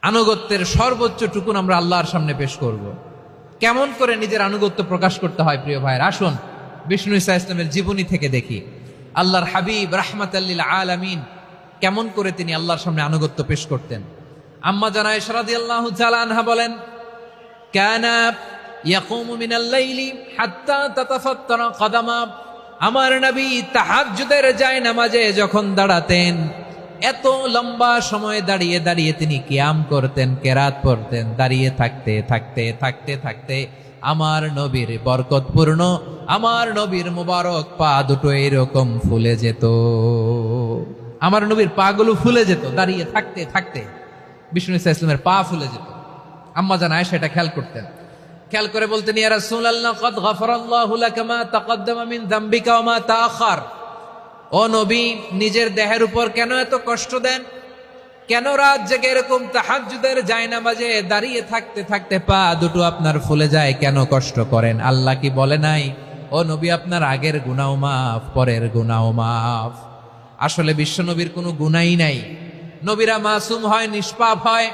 আনুগত্যের সর্বোচ্চ টুকুন আমরা আল্লাহর সামনে পেশ করব। কেমন করে নিজের আনুগত্য প্রকাশ করতে হয় প্রিয় ভাইয়ের, আসুন বিষ্ণু ঈসা ইসলামের জীবনী থেকে দেখি। আল্লাহর হাবিব রাহমাতাল লিল আলামিন কেমন করে তিনি আল্লাহর সামনে আনুগত্য পেশ করতেন। আম্মা জানা আয়েশা রাদিয়াল্লাহু তাআলা আনহা বলেন, কানা ইয়াকুমু মিনাল লাইলি হাত্তা তাতাফাত্তারা কদামা, আমার নবী তাহাজ্জুদের জায়নামাজে যখন দাঁড়াতেন এত লম্বা সময় দাঁড়িয়ে দাঁড়িয়ে তিনি কিয়াম করতেন, কেরাত পড়তেন। দাঁড়িয়ে থাকতে থাকতে থাকতে থাকতে আমার নবীর বরকতপূর্ণ, আমার নবীর মুবারক পা দুটো এরকম ফুলে যেত। আমার নবীর পা গুলো ফুলে যেত দাঁড়িয়ে থাকতে থাকতে। বিষ্ণু ঈসা ইসলামের পা ফুলে যেত। আম্মা জান আয়েশা এটা খেয়াল করতেন। খেয়াল করে বলতেন, ইয়া রাসূলুল্লাহ কদ গফারাল্লাহু লাকা মা তাকদ্দামা মিন যামবিকা ওয়া মা তাআখার। ও নবী, নিজের দেহের উপর কেন এত কষ্ট দেন? কেন রাত জেগে এরকম তাহাজ্জুদের জায়নামাজে দাঁড়িয়ে থাকতে থাকতে পা দুটো আপনার ফুলে যায়? কেন কষ্ট করেন? আল্লাহ কি বলে নাই, ও নবী আপনার আগের গুনাহ মাফ, পরের গুনাহ মাফ? আসলে বিশ্বনবীর কোনো গুনাহই নাই। নবীরা মাসুম হয়, নিষ্পাপ হয়।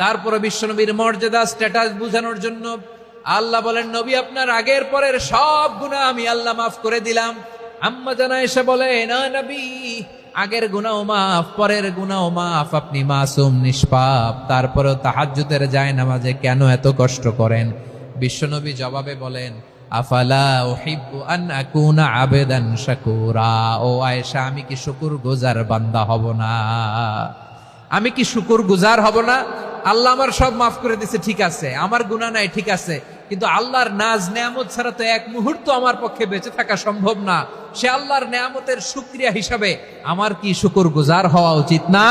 তারপরে বিশ্বনবীর মর্যাদা, স্ট্যাটাস বোঝানোর জন্য আল্লাহ বলেন, নবী আপনার আগের পরের সব গুনাহ আমি আল্লাহ মাফ করে দিলাম। আম্মা জান আয়েশা বলে, না নবী, আগের গুনাহ মাফ, পরের গুনাহ মাফ, আপনি মাসুম, নিষ্পাপ, তারপরেও তাহাজ্জুদের জায়নামাজে কেন এত কষ্ট করেন? বিশ্বনবী জবাবে বলেন, আফালা উহিব্বু আন আকুনা আবেদান শাকুরা। ও আয়েশা, আমি কি শুকরগুজার বান্দা হব না? আমি কি শুকরগুজার হব না? আল্লাহ আমার সব মাফ করে দিয়েছে, ঠিক আছে, আমার গুনাহ নাই, ঠিক আছে, কিন্তু আল্লাহর নাজ নেয়ামত ছাড়া তো এক মুহূর্ত আমার পক্ষে বেঁচে থাকা সম্ভব না। সে আল্লাহর নেয়ামতের শুকরিয়া হিসাবে আমার কি শুকরগুজার হওয়া উচিত না?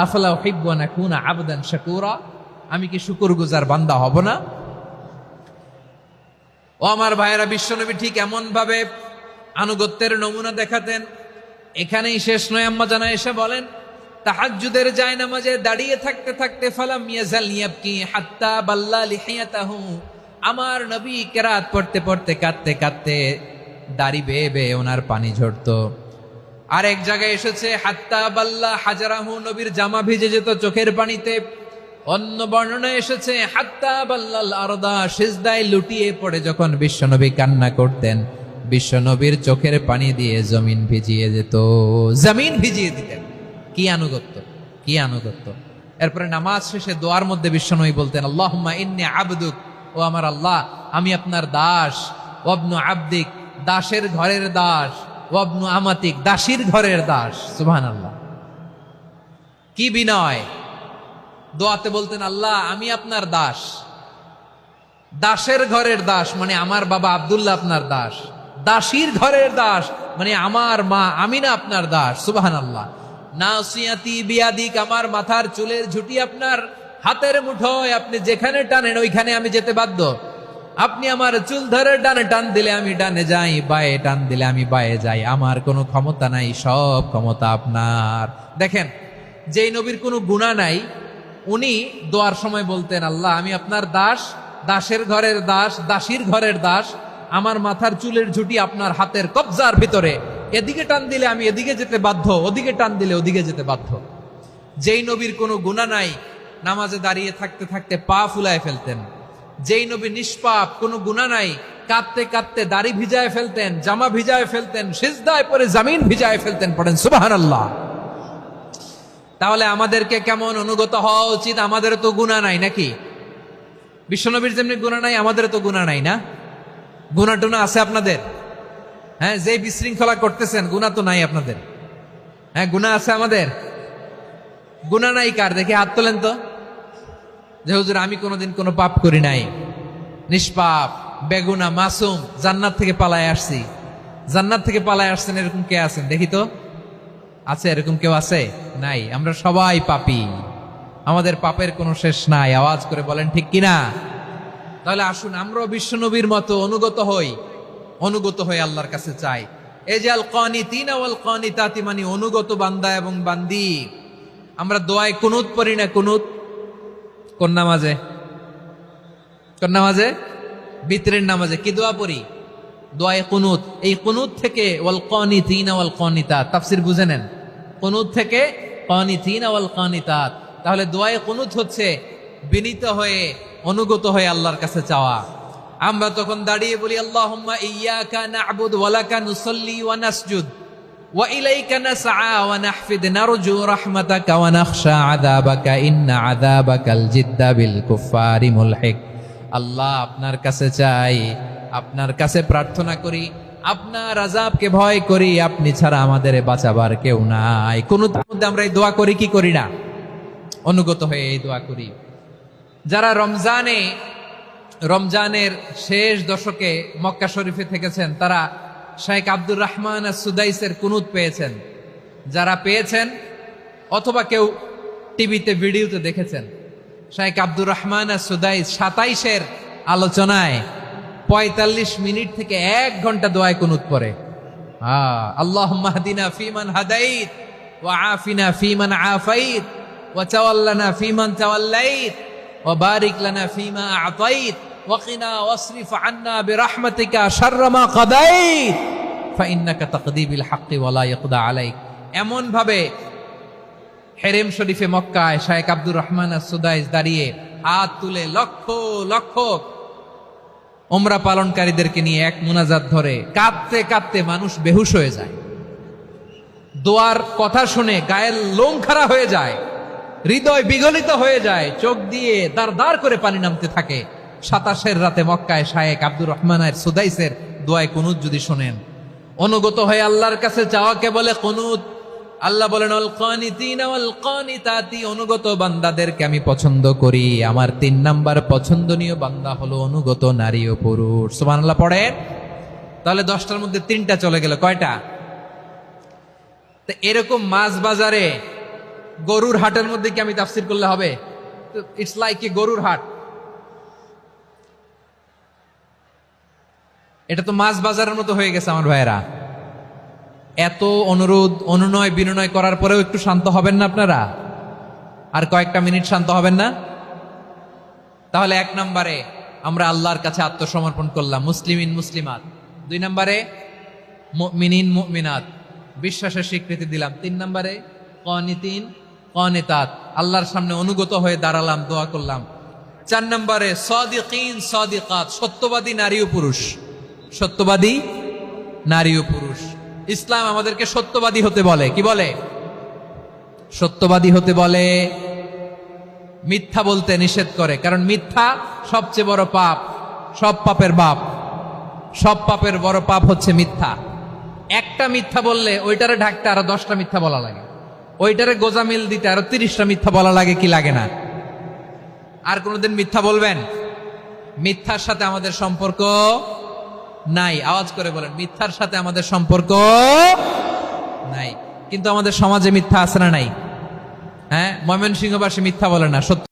আফলা উহিব্বু আন আকুনা আবদান শাকুরা, আমি কি শুকরগুজার বান্দা হব না? ও আমার ভাইয়েরা, বিশ্বনবী ঠিক এমন ভাবে আনুগত্যের নমুনা দেখাতেন। এখানেই শেষ নয়, আম্মা জানা এসে বলেন তাহাজ্জুদের জায়নামাজে দাঁড়িয়ে থাকতে থাকতে ফালাম ইয়াজাল ইয়াবকি হাত্তা বাল্লা লিহিয়াতাহু, আমার নবী কেরাত পড়তে পড়তে কাঁদতে কাঁদতে দাড়ি বেয়ে বেয়ে ওনার পানি ঝরতো। আর এক জায়গায় এসেছে হাত্তা বাল্লা হাজারাহু, নবীর জামা ভিজে যেত চোখের পানিতে। অন্য বর্ণনায় এসেছে হাত্তা বাল্লাল আরদা, সিজদায় লুটিয়ে পড়ে যখন বিশ্বনবী কান্না করতেন, বিশ্বনবীর চোখের পানি দিয়ে জমিন ভিজিয়ে যেত, জমিন ভিজিয়ে দিতেন। কি আনুগত্য, কি আনুগত্য! এরপরে নামাজ শেষে দোয়ার মধ্যে বিশ্বনবী বলতেন আল্লাহুম্মা ইন্নী আবদুক, ও আমার আল্লাহ আমি আপনার দাস, ওয়াবনু আবদিক, দাসের ঘরের দাস, ওয়াবনু আমাতিক, দাসীর ঘরের দাস। সুবহানাল্লাহ, কি বিনয়! দোয়াতে বলতেন আল্লাহ আমি আপনার দাস, দাসের ঘরের দাস মানে আমার বাবা আব্দুল্লাহ আপনার দাস, দাসীর ঘরের দাস মানে আমার মা আমিনা আপনার দাস। সুবহানাল্লাহ। নাসিয়াতি বিয়াদিক, আমার মাথার চুলের ঝুঁটি আপনার হাতের মুঠোয়, আপনি যেখানে টানেন ওইখানে আমি যেতে বাধ্য। আপনি আমার চুল ধরে ডানে টান দিলে আমি ডানে যাই, বায়ে টান দিলে আমি বায়ে যাই, আমার কোনো ক্ষমতা নাই, সব ক্ষমতা আপনার। দেখেন, যেই নবীর কোনো গুনাহ নাই উনি দোয়ার সময় বলতেন আল্লাহ আমি আপনার দাস, দাসের ঘরের দাস, দাসীর ঘরের দাস, আমার মাথার চুলের ঝুঁটি আপনার হাতের কবজার ভিতরে, এদিকে টান দিলে আমি এদিকে যেতে বাধ্য, ওদিকে টান দিলে ওদিকে যেতে বাধ্য। যেই নবীর কোনো গুনাহ নাই নামাজে দাঁড়িয়ে থাকতে থাকতে পা ফুলায় ফেলতেন। যেই নবী নিষ্পাপ, কোনো গুনাহ নাই, কাঁদতে কাঁদতে দাড়ি ভিজায় ফেলতেন, জামা ভিজায় ফেলতেন, সিজদায় পরে জমিন ভিজায় ফেলতেন। পড়েন সুবহানাল্লাহ। তাহলে আমাদেরকে কেমন অনুগত হওয়া উচিত? আমাদের তো গুনাহ নাই নাকি? বিশ্বনবীর যেমনি গুনাহ নাই আমাদের তো গুনাহ নাই না? গুনাহ টুনা আছে আপনাদের? হ্যাঁ, যে বিশৃঙ্খলা করতেছেন গুনাহ তো নাই আপনাদের? হ্যাঁ, গুনাহ আছে আমাদের? গুনাহ নাই কার? দেখি হাত তোলেন তো, যে হুজুর আমি কোনোদিন কোনো পাপ করি নাই, নিষ্পাপ, বেগুনা, মাসুম, জান্নাত থেকে পালায় আসছি। জান্নাত থেকে পালায় আসছেন এরকম কে আছেন দেখি তো? আছে এরকম কেউ? আছে? নাই। আমরা সবাই পাপী, আমাদের পাপের কোনো শেষ নাই। আওয়াজ করে বলেন ঠিক কিনা? তাহলে আসুন আমরাও বিশ্বনবীর মতো অনুগত হই, অনুগত হয়ে আল্লাহর কাছে চাই। এই যে আল কানিতিনা ওয়াল কানিতাতি, মানে অনুগত বান্দা এবং বান্দি। আমরা দোয়ায় কুনুত পড়ি না? কুনুত কোন নামাজে? কোন নামাজে? বিতরের নামাজে কি দোয়া পড়ি? দোয়ায়ে কুনুত। এই কুনুত থেকে ওয়াল কানিতিনা ওয়াল কানিতাত, তাফসীর বুঝে নেন। কুনুত থেকে কানিতিনা ওয়াল কানিতাত। তাহলে দোয়ায়ে কুনুত হচ্ছে বিনীত হয়ে, অনুগত হয়ে আল্লাহর কাছে চাওয়া। আমরা তখন দাঁড়িয়ে বলি আল্লাহুম্মা ইয়্যাকা না'বুদু ওয়া লাকা নুসাল্লি ওয়া নাসজুদ ওয়া ইলাইকা নাসআ ওয়া নাহফিদ নারজু রাহমাতাকা ওয়া নাখশা আযাবাকা ইন্না আযাবাকাল জিদ্দা বিল কুফফারি মুলহিক। আল্লাহ আপনার কাছে চাই, আপনার কাছে প্রার্থনা করি, আপনার আযাবকে ভয় করি, আপনি ছাড়া আমাদের বাঁচাবার কেউ নাই। কুনুতের মধ্যে আমরা এই দোয়া করি কি করি না? অনুগত হয়ে এই দোয়া করি। যারা রমজানের শেষ দশকে মক্কা শরীফে থেকেছেন তারা শাইখ আব্দুর রহমান সুদাইসের কুনুত পেয়েছেন। যারা পেয়েছেন অথবা কেউ টিভিতে ভিডিওতে দেখেছেন, শাইখ আব্দুর রহমান সুদাইস 27-এর আলোচনায় 45 মিনিট থেকে 1 ঘন্টা দোয়ায় কুনুত পড়ে। আল্লাহুম্মা হদিনা ফিমান হাদাইত ওয়া আফিনা ফিমান আফাইত ওয়া তাওয়াল্লানা ফিমান তাওয়াল্লাইত ওয়া বারিক লানা ফিমা আ'তাইত ওয়া কিনা ওয়াসরিফ আন্না বিরহমাতিকা শাররা মা কাদাইত ফাইন্নাকা তাকদি বিল হাক্কি ওয়া লা ইয়াকদা আলাইক। এমন ভাবে হেরেম শরীফে মক্কায় শাইখ আব্দুর রহমান সুদাইস দাঁড়িয়ে হাত তুলে লক্ষ লক্ষ উমরা পালনকারীদেরকে নিয়ে এক মুনাজাত ধরে কাঁদতে কাঁদতে মানুষ বেহুশ হয়ে যায়। দোয়ার কথা শুনে গায়ের লোম খাড়া হয়ে যায়, হৃদয় বিগলিত হয়ে যায়, চোখ দিয়ে দাঁড় দাঁড় করে পানি নামতে থাকে। 27-এর রাতে মক্কায় শাইখ আব্দুর রহমান সুদাইসের দোয়ায় কুনুত যদি শোনেন, অনুগত হয়ে আল্লাহর কাছে চাওয়াকে বলে কুনুত। আল্লাহ বলেন আল কানিতিনা ওয়াল কানিতাতি, অনুগত বান্দাদেরকে আমি পছন্দ করি। আমার 3 নাম্বার পছন্দনীয় বান্দা হলো অনুগত নারী ও পুরুষ। সুবহানাল্লাহ পড়েন। তাহলে 10টার মধ্যে 3টা চলে গেল, কয়টা? তো এরকম মাছ বাজারে গরুর হাটের মধ্যে কি আমি তাফসীর করলে হবে? ইটস লাইক এ গরুর হাট। এটা তো মাছ বাজারের মতো হয়ে গেছে আমার ভাইয়েরা। এত অনুরোধ অনুনয় বিনয় করার পরেও একটু শান্ত হবেন না আপনারা? আর কয়েকটা মিনিট শান্ত হবেন না? তাহলে 1 নম্বরে আমরা আল্লাহর কাছে আত্মসমর্পণ করলাম, মুসলিমিন মুসলিমাত। 2 নম্বরে মুমিনিন মুমিনাত, বিশ্বাসের স্বীকৃতি দিলাম। 3 নম্বরে কানিতিন কানিতাত, আল্লাহর সামনে অনুগত হয়ে দাঁড়ালাম, দোয়া করলাম। 4 নম্বরে সাদিকিন সাদিকাত, সত্যবাদী নারী ও পুরুষ। সত্যবাদী নারী ও পুরুষ। ইসলাম আমাদেরকে সত্যবাদী হতে বলে। কি বলে? সত্যবাদী হতে বলে, মিথ্যা বলতে নিষেধ করে। কারণ মিথ্যা সবচেয়ে বড় পাপ, সব পাপের বাপ। সব পাপের বড় পাপ হচ্ছে মিথ্যা। একটা মিথ্যা বললে ওইটারে ঢাকতে আরো 10টা মিথ্যা বলা লাগে, ওইটারে গোজামিল দিতে আরো 30টা মিথ্যা বলা লাগে, কি লাগে না? আর কোনোদিন মিথ্যা বলবেন? মিথ্যার সাথে আমাদের সম্পর্ক নাই। আওয়াজ করে বলেন, মিথ্যার সাথে আমাদের সম্পর্ক নাই। কিন্তু আমাদের সমাজে মিথ্যা আছে না নাই? হ্যাঁ, ময়মনসিংহবাসী মিথ্যা বলে না, সত্য